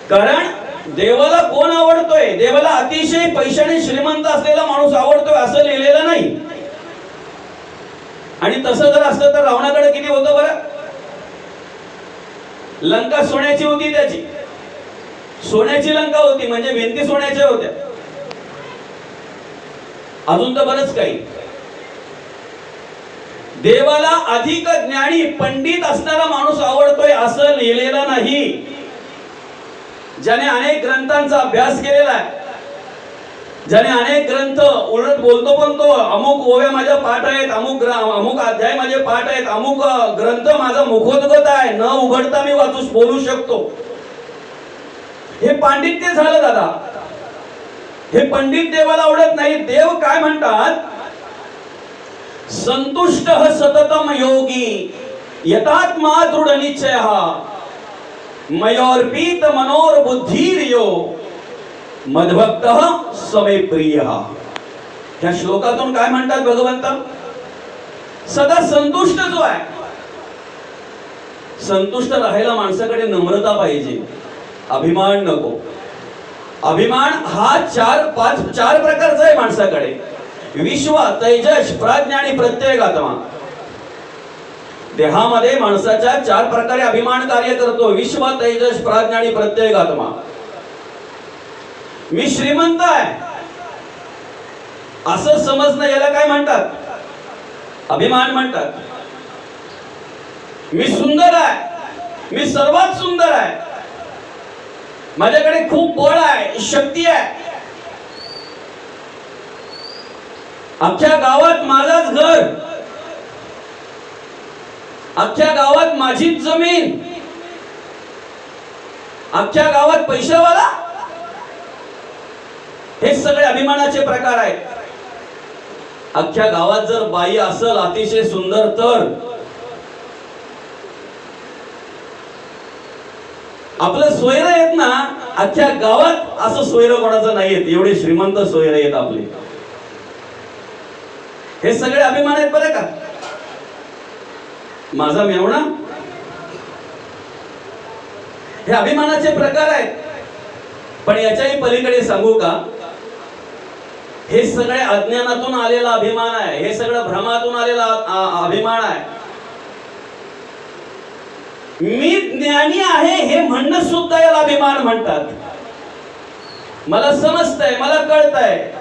कारण देवाला कोण आवडतोय, देवाला अतिशय पैशाने श्रीमंत असलेला माणूस आवडतोय असं लिहिलेलं नाही. आणि तसं जर असतं तर रावणाकडे किती होतं बरं, लंका सोन्याची होती, त्याची सोन्याची लंका होती, म्हणजे भिंती सोन्याच्या होत्या. अजून तर बरंच काही. देवाला अधिक ज्ञानी पंडित असणारा माणूस आवडतोय असं लिहिलेलं नाही. ज्याने अनेक ग्रंथांचा अभ्यास केलेला आहे, ज्याने अनेक ग्रंथ उलट बोलतो पण तो, अमुक ओव्या माझ्या पाठ आहेत, अमुक अध्याय माझे पाठ आहेत, अमुक ग्रंथ माझा मुखोद्गत आहे, न उघडता मी बोलू शकतो. हे पांडित्य झालं दादा. हे पंडित देवाला आवडत नाही. देव काय म्हणतात, संतुष्ट सततम योगी यतात्मा दृढ निश्चय मयोर्पित मनोर बुद्धिर्यो मद्भक्त समे प्रिय. ह्या श्लोकातून काय म्हणतात भगवंत, सदा संतुष्ट जो आहे, संतुष्ट राहायला माणसाकडे नम्रता पाहिजे, अभिमान नको. अभिमान हा चार प्रकारचा आहे माणसाकडे. विश्व, तेजस, प्राज्ञा आणि प्रत्येगात्मा. देहामध्ये माणसाच्या 4 प्रकारे अभिमान कार्य करतो. विश्व, तेजस, प्राज्ञा आणि प्रत्येगात्मा. मी श्रीमंत आहे असं समजणं याला काय म्हणतात, अभिमान म्हणतात. मी सुंदर आहे, मी सर्वात सुंदर आहे, माझ्याकडे खूप बळ आहे, शक्ती आहे, अख्ख्या गावात माझाच घर, अख्ख्या गावात माझीच जमीन, अख्ख्या गावात पैशावाला. हे सगळे अभिमानाचे प्रकार आहेत. अख्ख्या गावात जर बाई असेल अतिशय सुंदर तर आपलं सोयरं आहेत ना, अख्ख्या गावात असं सोयरं कोणाचं नाही येत, एवढे श्रीमंत सोयरं आहेत आपले. हे सगळे अभिमान आहेत बरं का. माझा मेवणा, हे अभिमानाचे प्रकार आहेत. पण याच्याही पलीकडे सांगू का, हे सगळे अज्ञानातून आलेला अभिमान आहे, हे सगळं भ्रमातून आलेला अभिमान आहे. मी ज्ञानी आहे हे म्हणणं सुद्धा याला अभिमान म्हणतात. मला समजतंय, मला कळतंय,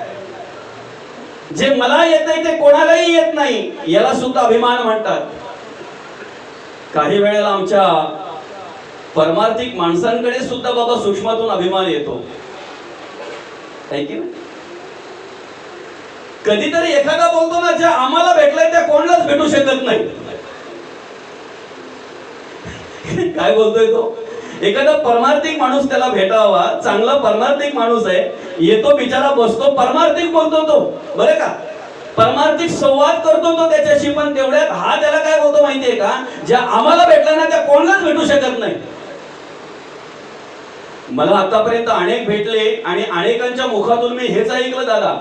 जे मला येतंय ते कोणालाही येत नाही, याला सुद्धा अभिमान म्हणतात. काही वेळेला आमच्या परमार्थिक माणसांकडे सुद्धा बाबा सूक्ष्मातून अभिमान येतो, आहे की नाही? कधीतरी एखादा बोलतो ना, ज्या आम्हाला भेटलाय त्या कोणालाच भेटू शकत नाही. काय बोलतोय तो? एखादा परमार्थिक माणूस त्याला भेटावा, चांगला परमार्थिक माणूस आहे, येतो बिचारा, बसतो, परमार्थिक बोलतो तो, बरं का, परमार्थिक संवाद करतो तो त्याच्याशी, पण तेवढ्यात हा त्याला काय बोलतो माहितीये का, ज्या आम्हाला भेटला ना त्या कोणालाच भेटू शकत नाही. मला आतापर्यंत अनेक भेटले आणि अनेकांच्या मुखातून मी हेच ऐकलं, दादा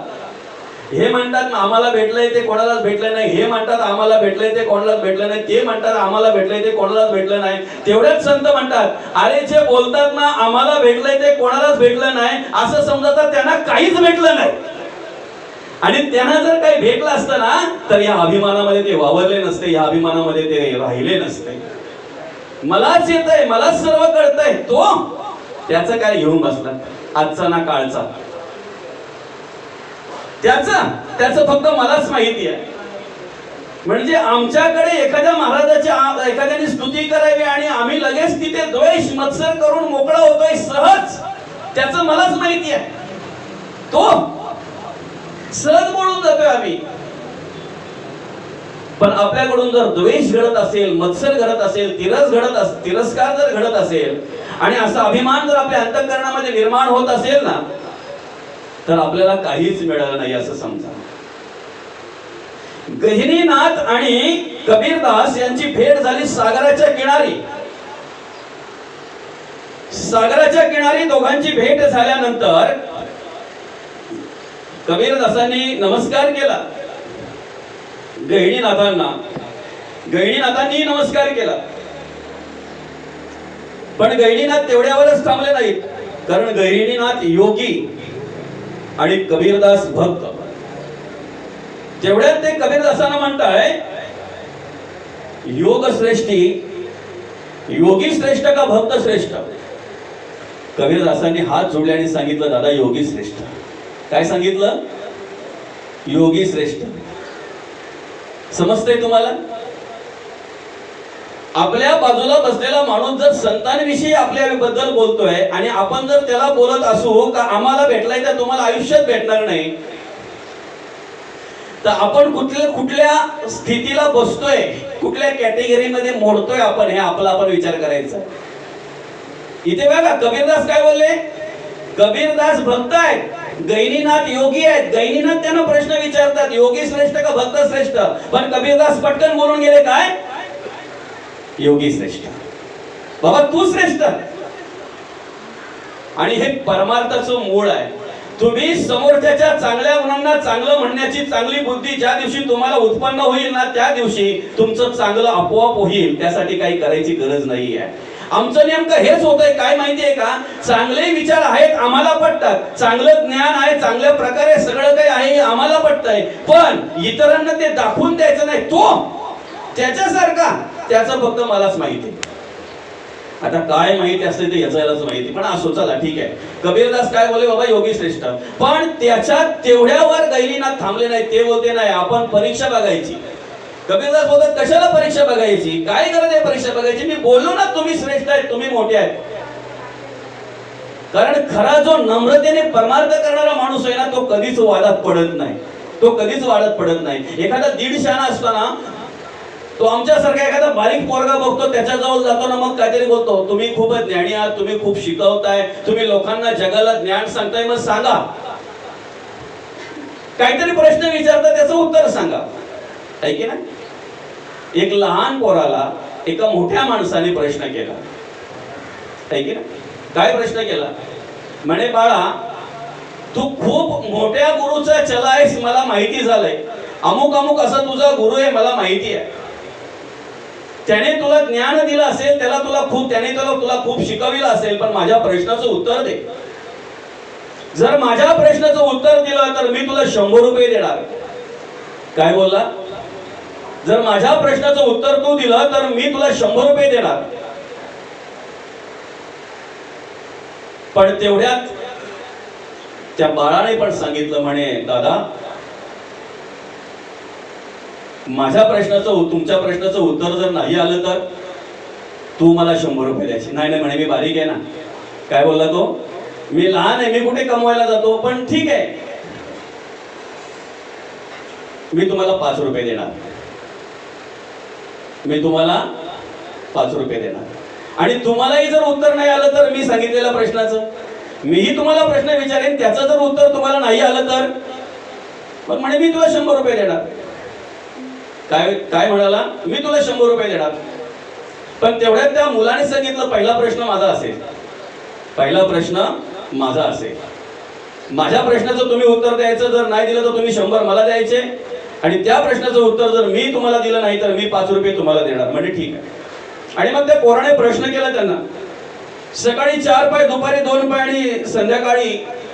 हे म्हणतात आम्हाला भेटलंय ते कोणालाच भेटलं नाही, हे म्हणतात आम्हाला भेटलंय ते कोणालाच भेटलं नाही, ते म्हणतात आम्हाला भेटलंय ते कोणालाच भेटलं नाही. तेवढ्याच संत म्हणतात, अरे जे बोलतात ना आम्हाला भेटलंय ते कोणालाच भेटलं नाही, असं समजतात त्यांना काहीच भेटलं नाही. आणि त्यांना जर काही भेटलं असतं ना तर या अभिमानामध्ये ते वावरले नसते, या अभिमानामध्ये ते राहिले नसते. मलाच येतंय, मलाच सर्व कळतंय, तो त्याचं काय घेऊन बसला, आजचा ना काळचा, त्याचं फक्त मलाच माहिती आहे. म्हणजे आमच्याकडे एखाद्या महाराजाची एखाद्याने स्तुती करावी आणि आम्ही लगेच तिथे द्वेष मत्सर करून मोकळा होतोय सहज, त्याचं मलाच माहिती आहे, तो सहज बोलून जातोय आम्ही. पण आपल्याकडून जर द्वेष घडत असेल, मत्सर घडत असेल, तिरस्कार जर घडत असेल आणि असा अभिमान जर आपल्या अंतःकरणामध्ये निर्माण होत असेल ना, तर आपल्याला काहीच मिळालं नाही असं समजा. गहिनीनाथ आणि कबीरदास यांची भेट झाली सागराच्या किनारी. सागराच्या किनारी दोघांची भेट झाल्यानंतर कबीरदासांनी नमस्कार केला गहिनीनाथांना, गहिनीनाथांनी नमस्कार केला. पण गहिनीनाथ तेवढ्यावरच थांबले नाहीत, कारण गहिनीनाथ योगी आणि कबीरदास भक्त. तेवढ्यात ते कबीरदासांना म्हणताय, योग श्रेष्ठी, योगी श्रेष्ठ का भक्त श्रेष्ठ? कबीरदासांनी हात जोडले आणि सांगितलं, दादा योगी श्रेष्ठ. काय सांगितलं? योगी श्रेष्ठ. समजतंय तुम्हाला? आपल्या बाजूला बसलेला माणूस जर संतांविषयी आपल्याबद्दल बोलतोय आणि आपण जर त्याला बोलत असू का आम्हाला भेटलाय तर तुम्हाला आयुष्यात भेटणार नाही, तर आपण कुठल्या स्थितीला बसतोय, कुठल्या कॅटेगरीमध्ये मोडतोय आपण, हे आपला आपण विचार करायचा. इथे बघा कबीरदास काय बोलले, कबीरदास भक्त आहेत, गहिनीनाथ योगी आहेत. गहिनीनाथ त्यांना प्रश्न विचारतात, योगी श्रेष्ठ का भक्त श्रेष्ठ? पण कबीरदास पटकन बोलून गेले, काय? योगी श्रेष्ठ. बाबा तू श्रेष्ठ. आणि हे परमार्थाचं मूळ आहे. तुम्ही समोरच्याच्या चांगल्या गुणांना चांगलं म्हणण्याची चांगली बुद्धी ज्या दिवशी तुम्हाला उत्पन्न होईल ना, त्या दिवशी तुमचं चांगलं आपोआप होईल. त्यासाठी काही करायची गरज नाहीये. आमचं नेमकं हेच होतंय, काय माहितीये का, चांगले विचार आहेत, आम्हाला पटतात, चांगलं ज्ञान आहे, चांगल्या प्रकारे सगळं काही आहे आम्हाला पटतंय, पण इतरांना ते दाखवून द्यायचं नाही. तो त्याच्यासारखा, त्याचं फक्त मलाच माहिती. आता काय माहिती असते ते याचाच माहिती, पण असो, चला ठीक आहे. कबीरदास काय बोले, बाबा योगी श्रेष्ठ. पण त्याच्यात तेवढ्यावर गहिनीनाथ थांबले नाही. ते बोलते नाही आपण परीक्षा बघायची. कबीरदास बोलतात कशाला परीक्षा बघायची, काय गरज आहे परीक्षा बघायची? मी बोललो ना तुम्ही श्रेष्ठ आहेत, तुम्ही मोठे आहेत. कारण खरा जो नम्रतेने परमार्थ करणारा माणूस आहे ना, तो कधीच वादात पडत नाही, तो कधीच वादात पडत नाही. एखादा दीड शहाणा असताना तो आमच्यासारखा एखादा बारीक पोरगा बघतो, त्याच्याजवळ जातो ना, मग काहीतरी बोलतो, तुम्ही खूपच ज्ञानी आहात, तुम्ही खूप शिकवताय, तुम्ही लोकांना जगाला ज्ञान सांगताय, मग सांगा. काहीतरी प्रश्न विचारता, त्याचं उत्तर सांगा, आहे की नाही? एक लहान पोराला एका मोठ्या माणसाने प्रश्न केला, आहे की नाही? काय प्रश्न केला? म्हणे, बाळा तू खूप मोठ्या गुरुचा चला आहेस, मला माहिती झालंय, अमुक अमुक असा तुझा गुरु आहे, मला माहिती आहे, त्याने तुला ज्ञान दिलं असेल, त्याने तुला खूप शिकविलं असेल, पण माझ्या प्रश्नाचं उत्तर दे. जर माझ्या प्रश्नाचं उत्तर दिलं तर मी तुला 100 रुपये देणार. काय बोलला? जर माझ्या प्रश्नाचं उत्तर तू दिलं तर मी तुला 100 रुपये देणार. पण तेवढ्यात त्या बाळाने पण सांगितलं, म्हणे, दादा माझ्या प्रश्नाचं तुमच्या प्रश्नाचं उत्तर जर नाही आलं तर? तू मला 100 रुपये द्यायचे. नाही नाही म्हणे, मी बारीक आहे ना. काय बोलला तो? मी लहान आहे, मी कुठे कमवायला जातो, पण ठीक आहे, मी तुम्हाला 5 रुपये देणार. मी तुम्हाला 5 रुपये देणार. आणि तुम्हालाही जर उत्तर नाही आलं तर मी सांगितलेल्या प्रश्नाचं, मीही तुम्हाला प्रश्न विचारेन, त्याचं जर उत्तर तुम्हाला नाही आलं तर मग म्हणे मी तुला 100 रुपये देणार. काय काय म्हणाला? मी तुला 100 रुपये देणार. पण तेवढ्यात त्या मुलाने सांगितलं, पहिला प्रश्न माझा असेल, पहिला प्रश्न माझा असेल, माझ्या प्रश्नाचं तुम्ही उत्तर द्यायचं. जर नाही दिलं तर तुम्ही 100 मला द्यायचे, आणि त्या प्रश्नाचं उत्तर जर मी तुम्हाला दिलं नाही तर मी 5 रुपये तुम्हाला देणार. म्हणजे ठीक आहे. आणि मग त्या पोराने प्रश्न केला त्यांना, सकाळी 4 पाय, दुपारी 2 पाय आणि संध्याकाळी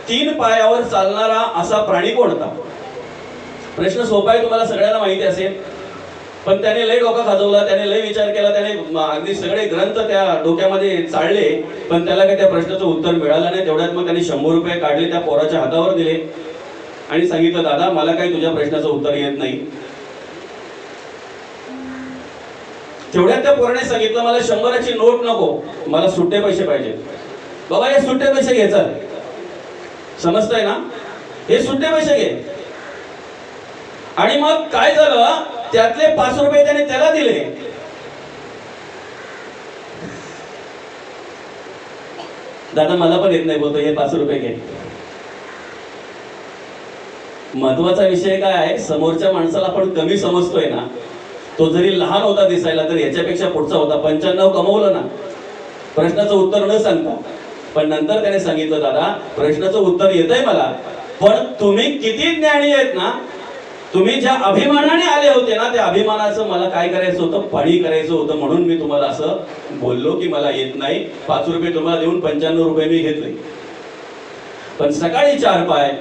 3 पायावर चालणारा असा प्राणी कोणता? प्रश्न सोपा आहे, तुम्हाला सगळ्यांना माहिती असेल, पण त्याने लय डोका खाजवला, त्याने लय विचार केला, त्याने अगदी सगळे ग्रंथ त्या डोक्यामध्ये चाळले, पण त्याला काही त्या प्रश्नाचं उत्तर मिळालं नाही. तेवढ्यात मग त्याने 100 रुपये काढले, त्या पोराच्या हातावर दिले आणि सांगितलं, दादा मला काही तुझ्या प्रश्नाचं उत्तर येत नाही. तेवढ्यात त्या पोराने सांगितलं, मला 100ची नोट नको, मला सुट्टे पैसे पाहिजे. बाबा हे सुट्टे पैसे घ्यायचा, समजतंय ना? हे सुट्टे पैसे घे. आणि मग काय झालं, त्यातले 5 रुपये त्याने त्याला दिले. दादा मला पण येत नाही, बोलतो हे 5 रुपये घे. महत्वाचा विषय काय आहे, समोरच्या माणसाला आपण कमी समजतोय ना, तो जरी लहान होता दिसायला तर याच्यापेक्षा पुढचा होता. 95 कमवलं ना प्रश्नाचं उत्तर न सांगता. पण नंतर त्याने सांगितलं, दादा प्रश्नाचं उत्तर येतंय मला, पण तुम्ही किती ज्ञानी आहेत ना, तुम्ही ज्या अभिमानाने आले होते ना, त्या अभिमानाचं मला काय करायचं होतं, पाणी करायचं होतं, म्हणून मी तुम्हाला असं बोललो की मला येत नाही. 5 रुपये तुम्हाला देऊन 95 रुपये मी घेतले. पण सकाळी 4 पाय,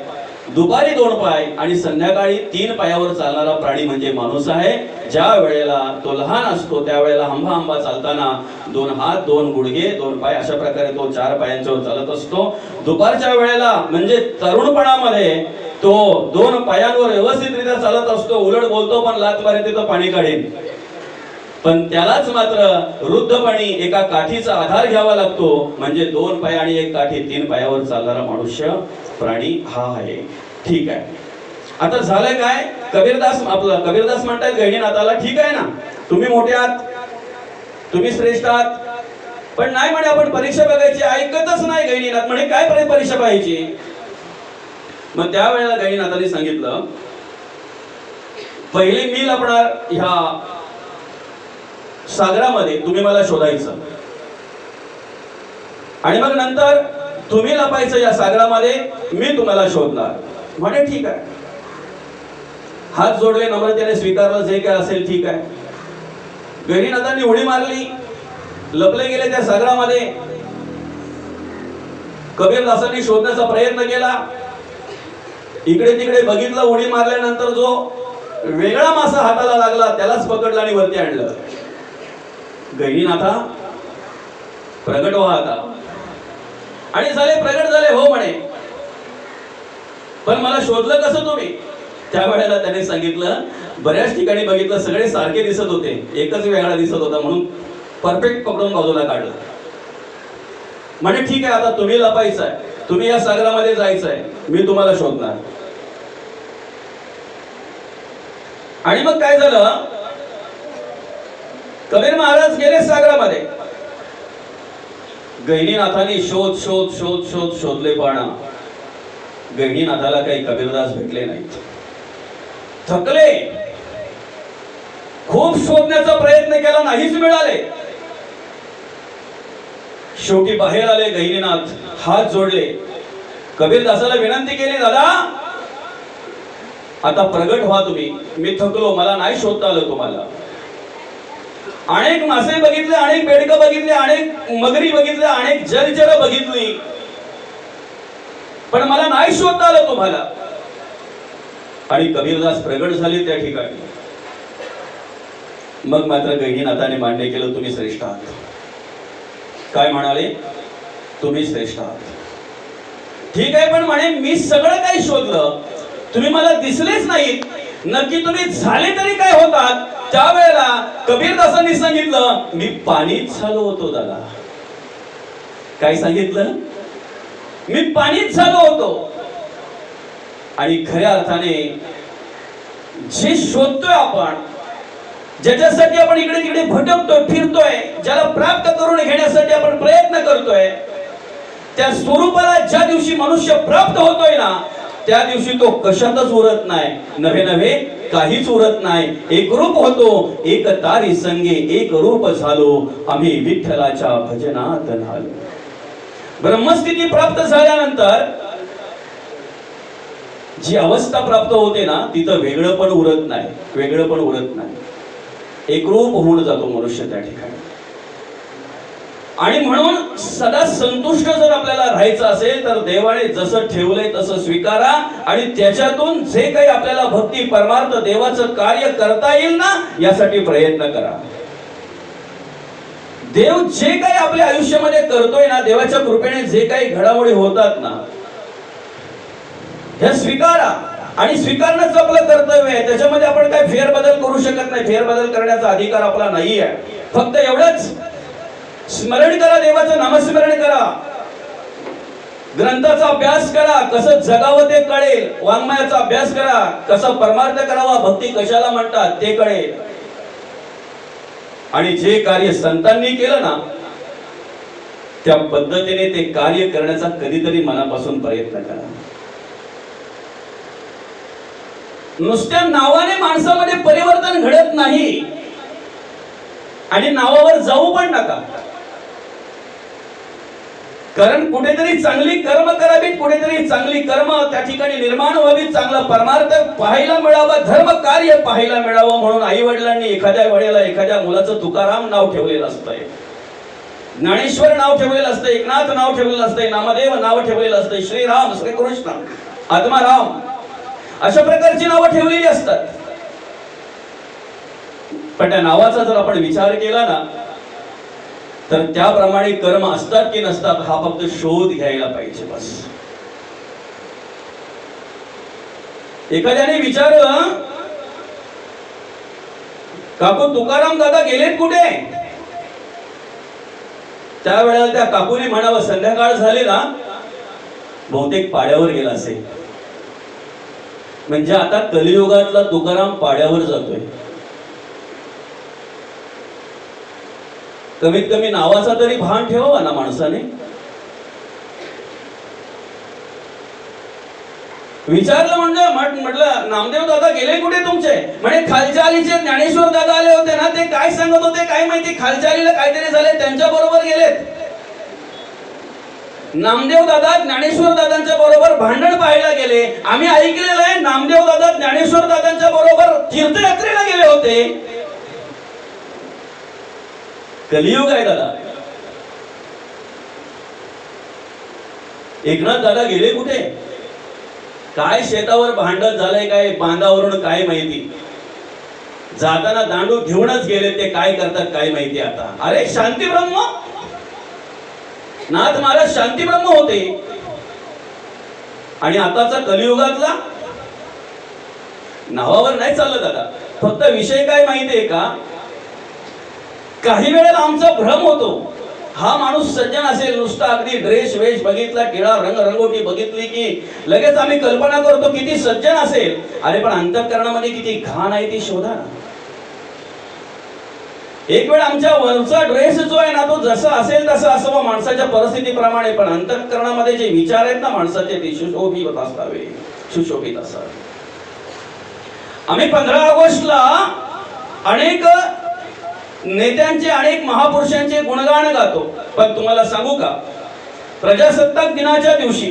दुपारी 2 पाय आणि संध्याकाळी 3 पायावर चालणारा प्राणी म्हणजे माणूस आहे. ज्या वेळेला तो लहान असतो त्यावेळेला हंबा हंबा चालताना 2 हात, 2 गुडघे, 2 पाय अशा प्रकारे तो 4 पायांच्यावर चालत असतो. दुपारच्या वेळेला म्हणजे तरुणपणामध्ये तो 2 पायांवर व्यवस्थितरित्या चालत असतो. उलट बोलतो, पण लात मारते तर पाणी काढेल. पण त्यालाच मात्र वृद्धपणी एका काठीचा आधार घ्यावा लागतो. म्हणजे 2 पाय आणि 1 काठी, 3 पायावर चालणारा मनुष्य प्राणी हा आहे. ठीक आहे. आता झालं काय, कबीरदास म्हणतात गहिनीनाथाला, ठीक आहे ना, तुम्ही मोठे आहात, तुम्ही श्रेष्ठ आहात, पण नाही म्हणे आपण परीक्षा बघायची. ऐकतच नाही गहिनीनाथ, म्हणे काय परीक्षा पाहायची? मग त्यावेळेला गहिनीनाथाने सांगितलं, पहिले मी लपणार ह्या सागरामध्ये, तुम्ही मला शोधायचं, आणि मग नंतर तुम्ही लपायचं या सागरामध्ये, मी तुम्हाला शोधणार. म्हणे ठीक आहे. हात जोडले, नम्रतेने स्वीकारलं, जे काय असेल ठीक आहे. गहिनीनाथांनी उडी मारली, लपले गेले त्या सागरामध्ये. कबीरदासांनी शोधण्याचा प्रयत्न केला, इकडे तिकडे बघितलं. उडी मारल्यानंतर जो वेगळा मासा हाताला लागला त्यालाच पकडलं आणि वरती आणलं. गहिनीनाथा प्रगट व्हा आता. आणि झाले, प्रगट झाले, हो म्हणे, पण मला शोधलं कसं तुम्ही? त्यावेळेला त्याने सांगितलं, बऱ्याच ठिकाणी बघितलं, सगळे सारखे दिसत होते, एकच वेगळा दिसत होता, म्हणून परफेक्ट पकडून बाजूला काढलं. म्हणजे ठीक आहे, आता तुम्ही लपायचं आहे, तुम्ही या सागरामध्ये जायचं आहे, मी तुम्हाला शोधणार. आणि मग काय झालं, कबीर महाराज गेले सागरामध्ये. गहिनीनाथाने शोधले, पण गहिनीनाथाला काही कबीरदास भेटले नाहीत. थकले, खूप शोधण्याचा प्रयत्न केला, नाहीच मिळाले. शेवटी बाहेर आले गहिनीनाथ, हात जोडले, कबीरदासाला विनंती केली, दादा आता प्रगट व्हा तुम्ही, मी थकलो, मला नाही शोधता आलं तुम्हाला. अनेक मासे बघितले, अनेक बेडकं बघितले, अनेक मगरी बघितले, अनेक जलचर बघितली, पण मला नाही शोधता आलं तुम्हाला. आणि कबीरदास प्रगट झाले त्या ठिकाणी. मग मात्र गहिनीनाथाने मान्य केलं, तुम्ही श्रेष्ठ आहात. काय म्हणाले? तुम्ही श्रेष्ठ आहात. ठीक आहे, पण म्हणे मी सगळं काही शोधलं, तुम्ही मला दिसलेच नाहीत. नक्की तुम्ही झाले तरी काय होतात? त्यावेळेला कबीरदासांनी सांगितलं, मी पाणीच झालो होतो दादा. काय सांगितलं? मी पाणीच झालो होतो. आणि खऱ्या अर्थाने जे शोधतोय आपण, ज्याच्यासाठी आपण इकडे तिकडे भटकतोय, फिरतोय, ज्याला प्राप्त करून घेण्यासाठी आपण प्रयत्न करतोय, त्या स्वरूपाला ज्या दिवशी मनुष्य प्राप्त होतोय ना, त्या दिवशी तो कशातच उरत नाही. नव्हे नव्हे काहीच उरत नाही. एक रूप होतो, एक तारी संगे एक रूप झालो, आम्ही विठ्ठलाच्या भजनात न्हालो. ब्रह्मस्थिती प्राप्त झाल्यानंतर जी अवस्था प्राप्त होते ना, तिथं वेगळं पण उरत नाही, वेगळं पण उरत नाही. एकरूप होऊन जातो मनुष्य त्या ठिकाणी. आणि म्हणून सदा संतुष्ट जर आपल्याला राहायचं असेल तर देवाने जसं ठेवलंय तसं स्वीकारा आणि त्याच्यातून जे काही आपल्याला भक्ती परमार्थ देवाचं कार्य करता येईल ना, यासाठी प्रयत्न करा. देव जे काही आपल्या आयुष्यामध्ये करतोय ना, देवाच्या कृपेने जे काही घडामोडी होतात ना, हे स्वीकारा. आणि स्वीकारणंच आपलं कर्तव्य आहे. त्याच्यामध्ये आपण काही फेरबदल करू शकत नाही. फेरबदल करण्याचा अधिकार आपला नाही आहे. फक्त एवढंच स्मरण करा, देवाचं नामस्मरण करा, ग्रंथाचा अभ्यास करा, कसं जगावं ते कळेल, वाङ्मयाचा अभ्यास करा, कसा परमार्थ करावा, भक्ती कशाला म्हणतात ते कळेल. आणि जे कार्य संतांनी केलं ना, त्या पद्धतीने ते कार्य करण्याचा कधीतरी मनापासून प्रयत्न करा. नुसत्या नावाने माणसामध्ये परिवर्तन घडत नाही आणि नावावर जाऊ पण नका. कारण कुठेतरी चांगली कर्म करावीत, कुठेतरी चांगली कर्म त्या ठिकाणी निर्माण व्हावीत, चांगला परमार्थ पाहायला मिळावा, धर्म कार्य पाहायला मिळावं. म्हणून आई वडिलांनी एखाद्या वेळेला एखाद्या मुलाचं तुकाराम नाव ठेवलेलं असतंय, ज्ञानेश्वर नाव ठेवलेलं असतंय, एकनाथ नाव ठेवलेलं असतंय, नामदेव नाव ठेवलेलं असतंय, श्रीराम, श्रीकृष्ण, आत्माराम, अशा प्रकारची नावं ठेवलेली असतात. पण त्या नावाचा जर आपण विचार केला ना, तर त्याप्रमाणे कर्म असतात की नसतात हा फक्त शोध घ्यायला पाहिजे बस. एखाद्याने विचारलं, काकू तुकाराम दादा गेलेत कुठे? त्यावेळेला त्या काकूने म्हणावं, संध्याकाळ झाली ना, बहुतेक पाड्यावर गेला असेल. म्हणजे आता कलियुगातला तुकाराम पाड्यावर जातोय. कमीत कमी नावाचा तरी भान ठेवावा ना माणसाने. विचारलं म्हणजे म्हटलं, नामदेव दादा गेले कुठे तुमचे? म्हणे खालच्या आलीचे ज्ञानेश्वर दादा आले होते ना, ते काय सांगत होते काय माहिती, खालच्या आलीला काहीतरी झाले, त्यांच्या बरोबर गेलेत. नामदेव दादा ज्ञानेश्वर दादांच्या बरोबर भांडण पाहायला गेले. आम्ही ऐकलेलं आहे नामदेव दादा ज्ञानेश्वर दादांच्या बरोबर तीर्थयात्रेला गेले होते. कलियुग आहे दादा. एकनाथ दादा गेले कुठे? काय शेतावर भांडण झालंय, काय बांधावरून काय माहिती, जाताना दांडू घेऊनच गेले. ते काय करतात काय माहिती आता. अरे शांती ब्रह्म, नाथ महाराज शांती ब्रह्म होते. आणि आताचा कलियुगातला नावावर नाही चाललं दादा. फक्त विषय काय माहितीये का, काही वेळेला आमचा भ्रम होतो, हा माणूस सज्जन असेल, नुसता अगदी ड्रेस वेश बघितला, टिळा रंगरंगोटी बघितली की लगेच आम्ही कल्पना करतो किती सज्जन असेल. अरे पण अंतःकरणामध्ये किती घाण आहे ती शोधा. एक वेळ आमच्या वरचा ड्रेस जो आहे ना, तो जसा असेल तसा असावा माणसाच्या परिस्थितीप्रमाणे, पण अंतःकरणामध्ये जे विचार आहेत ना माणसाचे ते सुशोभित असावे, सुशोभित असावे. आम्ही 15 ऑगस्टला अनेक नेत्यांचे, अनेक महापुरुषांचे गुणगान गातो. पण तुम्हाला सांगू का, प्रजासत्ताक दिनाच्या दिवशी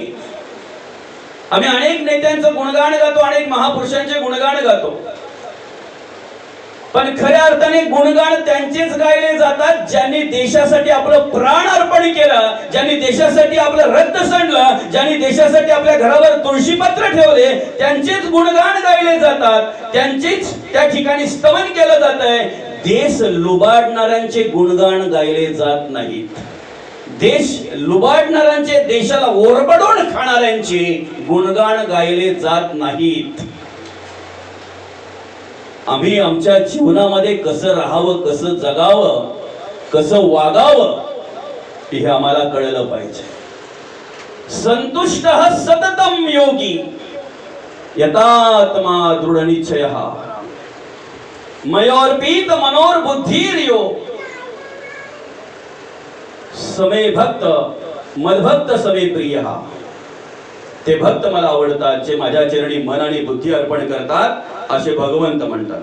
आम्ही अनेक नेत्यांचं गुणगान गातो, अनेक महापुरुषांचे गुणगान गातो. पण खऱ्या अर्थाने गुणगान त्यांचेच गायले जातात ज्यांनी देशासाठी आपलं प्राण अर्पण केलं, ज्यांनी देशासाठी आपलं रक्त सांडलं, ज्यांनी देशासाठी आपल्या घरावर तुळशीपत्र ठेवले, त्यांचेच गुणगान गायले जातात, त्यांचेच त्या ठिकाणी स्तवन केलं जात आहे. देश लुबाडणाऱ्यांचे गुणगान गायले जात नाहीत. देश लुबाडणाऱ्यांचे, देशाला ओरबडून खाणाऱ्यांचे गुणगान गायले जात नाहीत. आम्ही आमच्या जीवनामध्ये कसं राहावं, कसं जगावं, कसं वागावं हे आम्हाला कळलं पाहिजे. संतुष्ट सततम योगी यतात्मा दृढ निश्चय मयोर्पित मनोर्बुद्धीर्यो समे भक्त मदभक्त समे प्रिय. ते भक्त मला आवडतात जे माझ्या चरणी मन आणि बुद्धी अर्पण करतात असे भगवंत म्हणतात.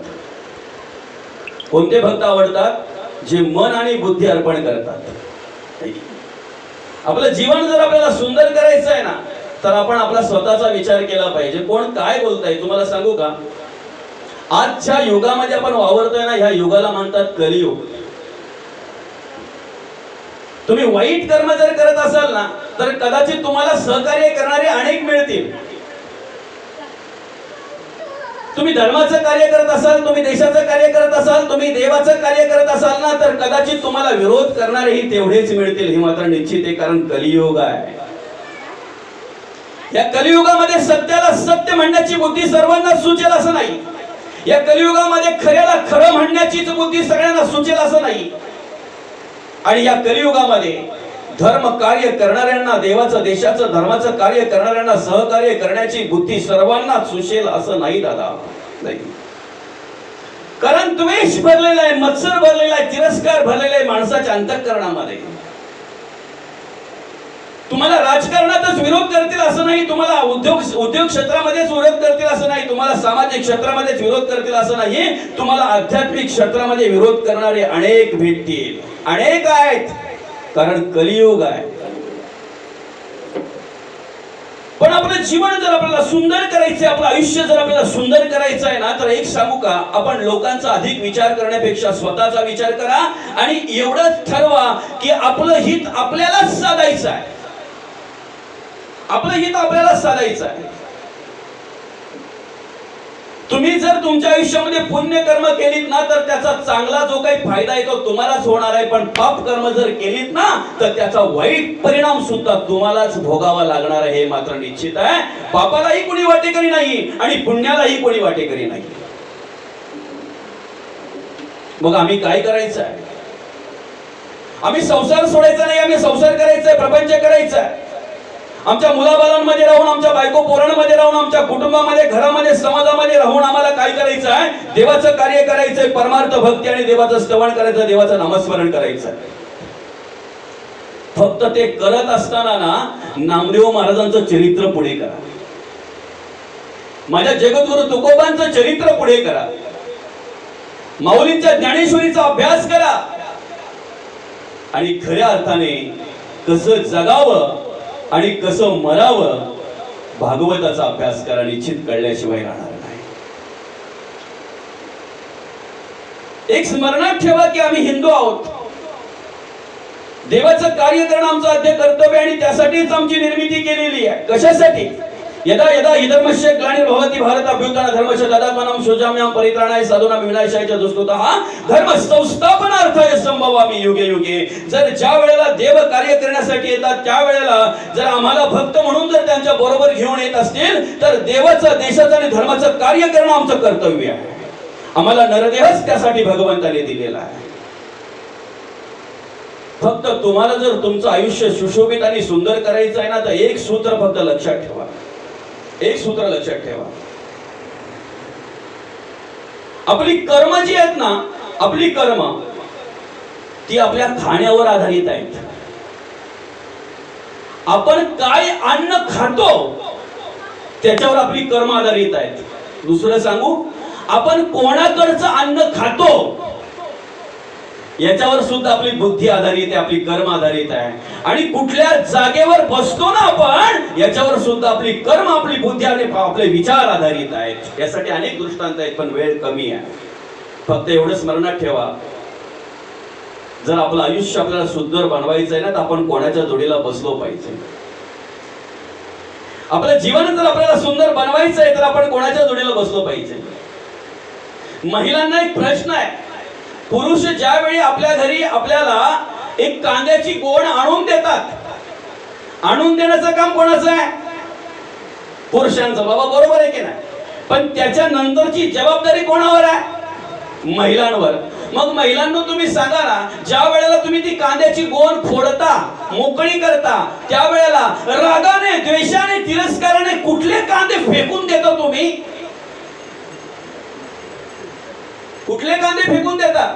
कोणते भक्त आवडतात? जे मन आणि बुद्धी अर्पण करतात. आपलं जीवन जर आपल्याला सुंदर करायचं आहे ना, तर आपण आपला स्वतःचा विचार केला पाहिजे. कोण काय बोलताय तुम्हाला सांगू का? आजच्या युगामध्ये आपण वावरतोय ना, ह्या युगाला म्हणतात कलियुग. तुम्ही वाईट कर्म जर करत असाल ना, तर कदाचित तुम्हाला सहकार्य करणारे अनेक मिळतील. तुम्ही धर्माचं कार्य करत असाल, तुम्ही देशाचं कार्य करत असाल, तुम्ही देवाचं कार्य करत असाल ना, तर कदाचित तुम्हाला विरोध करणारेही तेवढेच मिळतील. हे मात्र निश्चित आहे, कारण कलियुग आहे. या कलियुगामध्ये सत्याला सत्य म्हणण्याची बुद्धी सर्वांना सुचेल असं नाही. या कलियुगामध्ये खऱ्याला खरं म्हणण्याचीच बुद्धी सगळ्यांना सुचेल असं नाही. आणि या कलियुगामध्ये धर्म कार्य करणाऱ्यांना, देवाचं देशाचं धर्माचं कार्य करणाऱ्यांना सहकार्य करण्याची बुद्धी सर्वांना सुचेल असं नाही दादा, नाही. कारण द्वेष भरलेला आहे, मत्सर भरलेला आहे, तिरस्कार भरलेला आहे माणसाच्या अंतःकरणामध्ये. तुम्हाला राजकारणातच विरोध करतील असं नाही, तुम्हाला उद्योग क्षेत्रामध्येच विरोध करतील असं नाही, तुम्हाला सामाजिक क्षेत्रामध्येच विरोध करतील असं नाही, तुम्हाला आध्यात्मिक क्षेत्रामध्ये विरोध करणारे अनेक भेटतील, अनेक आहेत. कारण कलियुग आहे. पण आपलं जीवन जर आपल्याला सुंदर करायचं, आपलं आयुष्य जर आपल्याला सुंदर करायचं आहे ना, तर एक सांगू का, आपण लोकांचा अधिक विचार करण्यापेक्षा स्वतःचा विचार करा आणि एवढंच ठरवा की आपलं हित आपल्यालाच साधायचं आहे. आपलं हित आपल्यालाच साधायचं आहे. तुम्ही जर तुमच्या आयुष्यामध्ये पुण्य कर्म केलीत ना, तर त्याचा चांगला जो काही फायदा आहे तो तुम्हालाच होणार आहे. पण पाप कर्म जर केलीत ना, तर त्याचा वाईट परिणाम सुद्धा तुम्हालाच भोगावा लागणार आहे. हे मात्र निश्चित आहे. पापालाही कोणी वाटेकरी नाही आणि पुण्यालाही कोणी वाटेकरी नाही. मग आम्ही काय करायचं आहे? आम्ही संसार सोडायचा नाही, आम्ही संसार करायचा आहे, प्रपंच करायचा आहे. आमच्या मुलाबालांमध्ये राहून, आमच्या बायको पोरांमध्ये राहून, आमच्या कुटुंबामध्ये, घरामध्ये, समाजामध्ये राहून आम्हाला काय करायचं आहे? देवाचं कार्य करायचंय, परमार्थ भक्ती आणि देवाचं स्तवन करायचं, देवाचं नामस्मरण करायचं. फक्त ते करत असताना ना, नामदेव महाराजांचं चरित्र पुढे करा, माझ्या जगद्गुरु तुकोबांचं चरित्र पुढे करा, माऊलींच्या ज्ञानेश्वरीचा अभ्यास करा आणि खऱ्या अर्थाने कसं जगावं आणि कसं मरावं भागवताचा अभ्यास करा. निश्चित कळल्याशिवाय राहणार नाही. एक स्मरणात ठेवा की आम्ही हिंदू आहोत. देवाचं कार्य करणं आमचं आद्य कर्तव्य आणि त्यासाठीच आमची निर्मिती केलेली आहे. कशासाठी? यदा यदा हि धर्मस्य ग्लानिर्भवति भारत अभ्युत्थान धर्मस्य तदात्मानं सृजाम्यहं परित्राणाय साधूनां विनाशाय च दुष्कृतः धर्म संस्थापनार्थाय संभवामि युगे युगे. जर ज्या वेळेला देव कार्य करण्यासाठी येतात, त्या वेळेला जर आम्हाला भक्त म्हणून जर त्यांच्या बरोबर घेऊन येत असतील, तर देवाचं, देशाचं आणि धर्माचं कार्य करणं आमचं कर्तव्य आहे. आम्हाला नरदेहच त्यासाठी भगवंताने दिलेला आहे. फक्त तुम्हाला जर तुमचं आयुष्य सुशोभित आणि सुंदर करायचं आहे ना, तर एक सूत्र फक्त लक्षात ठेवा. एक सूत्र लक्षात ठेवा. आपली कर्म जी आहेत ना, आपली कर्म ती आपल्या खाण्यावर आधारित आहेत. आपण काय अन्न खातो त्याच्यावर आपली कर्म आधारित आहेत. दुसरं सांगू, आपण कोणाकडचं अन्न खातो याच्यावर सुद्धा आपली बुद्धी आधारित आहे, आपली कर्म आधारित आहे. आणि कुठल्या जागेवर बसतो ना आपण, याच्यावर सुद्धा आपली कर्म, आपली बुद्धी आणि आपले विचार आधारित आहेत. यासाठी अनेक दृष्टांत आहेत, पण वेळ कमी आहे. फक्त एवढं स्मरणात ठेवा, जर आपलं आयुष्य आपल्याला सुंदर बनवायचं आहे ना, तर आपण कोणाच्या जोडीला बसलो पाहिजे. आपलं जीवन जर आपल्याला सुंदर बनवायचं आहे, तर आपण कोणाच्या जोडीला बसलो पाहिजे. महिलांना एक प्रश्न आहे, पुरुष ज्यावेळी आपल्या घरी आपल्याला एक कांद्याची गोण आणून देतात, आणून देण्याचं काम कोणाचं आहे? पुरुषांचं. बाबा बरोबर आहे की नाही? पण त्याच्या नंतरची जबाबदारी कोणावर आहे? महिलांवर. मग महिलांना तुम्ही सांगा ना, ज्या वेळेला तुम्ही ती कांद्याची गोण फोडता, मोकळी करता, त्यावेळेला रागाने, द्वेषाने, तिरस्काराने कुठले कांदे फेकून देता तुम्ही? कुठले कांदे फेकून देता?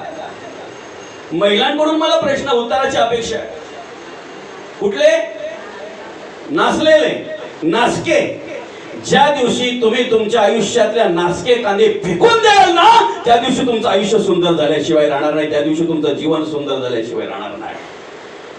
महिलांकडून मला प्रश्न उत्तराची अपेक्षा आहे. कुठले? नासलेले, नासके. ज्या दिवशी तुम्ही तुमच्या आयुष्यातल्या नासके कांदे फेकून द्याल ना, त्या दिवशी तुमचं आयुष्य सुंदर झाल्याशिवाय राहणार नाही, त्या दिवशी तुमचं जीवन सुंदर झाल्याशिवाय राहणार नाही.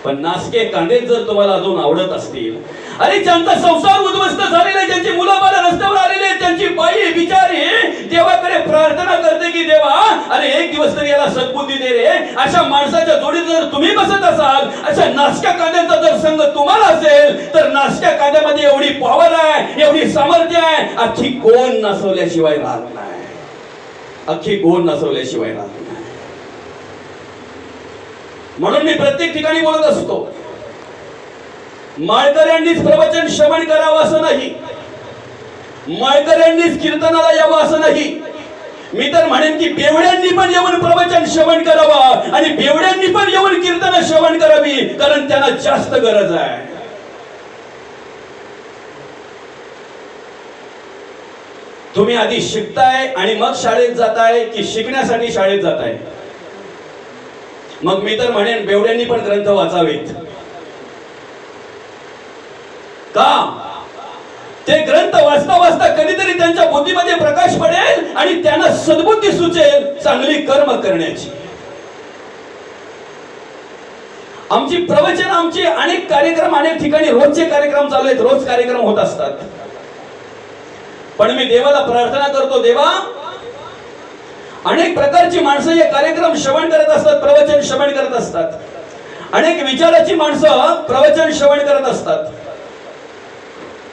पण नासके कांदे जर तुम्हाला अजून आवडत असतील, अरे ज्यांचा संसार उद्ध्वस्त झालेला आहे, ज्यांची मुलं बाळं रस्त्यावर आलेले आहेत, त्यांची बाई बिचारी देवाकडे प्रार्थना करते की देवा, अरे एक दिवस तरी याला सद्बुद्धी दे रे, अशा माणसाच्या जोडीत जर तुम्ही बसत असाल, अशा नासक्या कांद्यांचा जर संघ तुम्हाला असेल, तर नासक्या कांद्यामध्ये एवढी पॉवर आहे, एवढी सामर्थ्य आहे, अख्खी गोण नसवल्याशिवाय राहत नाही. अख्खी गोण नसवल्याशिवाय राहत नाही. म्हणून मी प्रत्येक ठिकाणी बोलत असतो, माळकऱ्यांनीच प्रवचन श्रवण करावं असं नाही, माळकऱ्यांनीच कीर्तनाला यावं असं नाही. मी तर म्हणेन की बेवड्यांनी पण येऊन प्रवचन श्रवण करावं आणि बेवड्यांनी पण येऊन कीर्तन श्रवण करावी, कारण त्यांना जास्त गरज आहे. तुम्ही आधी शिकताय आणि मग शाळेत जाताय की शिकण्यासाठी शाळेत जाताय? मग मी तर म्हणेन बेवड्यांनी पण ग्रंथ वाचावेत. का? ते ग्रंथ वाचता वाचता कधीतरी त्यांच्या बुद्धीमध्ये प्रकाश पडेल आणि त्यांना सद्बुद्धी सुचेल चांगली कर्म करण्याची. आमची प्रवचन, आमचे अनेक कार्यक्रम, अनेक ठिकाणी रोजचे कार्यक्रम चालू आहेत, रोज कार्यक्रम होत असतात. पण मी देवाला प्रार्थना करतो, देवा, अनेक प्रकारची माणसं हे कार्यक्रम श्रवण करत असतात, प्रवचन श्रवण करत असतात. अनेक विचाराची माणसं प्रवचन श्रवण करत असतात.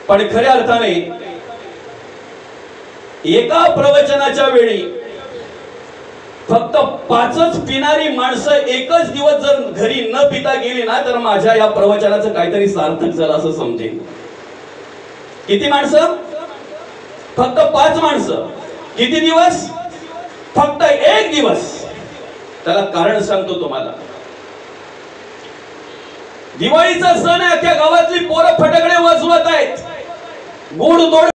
पण खऱ्या अर्थाने एका प्रवचनाच्या वेळी फक्त 5च पिणारी माणसं एकच दिवस जर घरी न पिता गेली ना, तर माझ्या या प्रवचनाचं काहीतरी सार्थक झालं असं समजेल. किती माणसं? फक्त 5 माणसं. किती दिवस? फक्त 1 दिवस. त्याला कारण सांगतो तुम्हाला. दिवाळीचा सण आहे, अख्ख्या गावातली पोरं फटाकडे वाजवत आहेत, गोड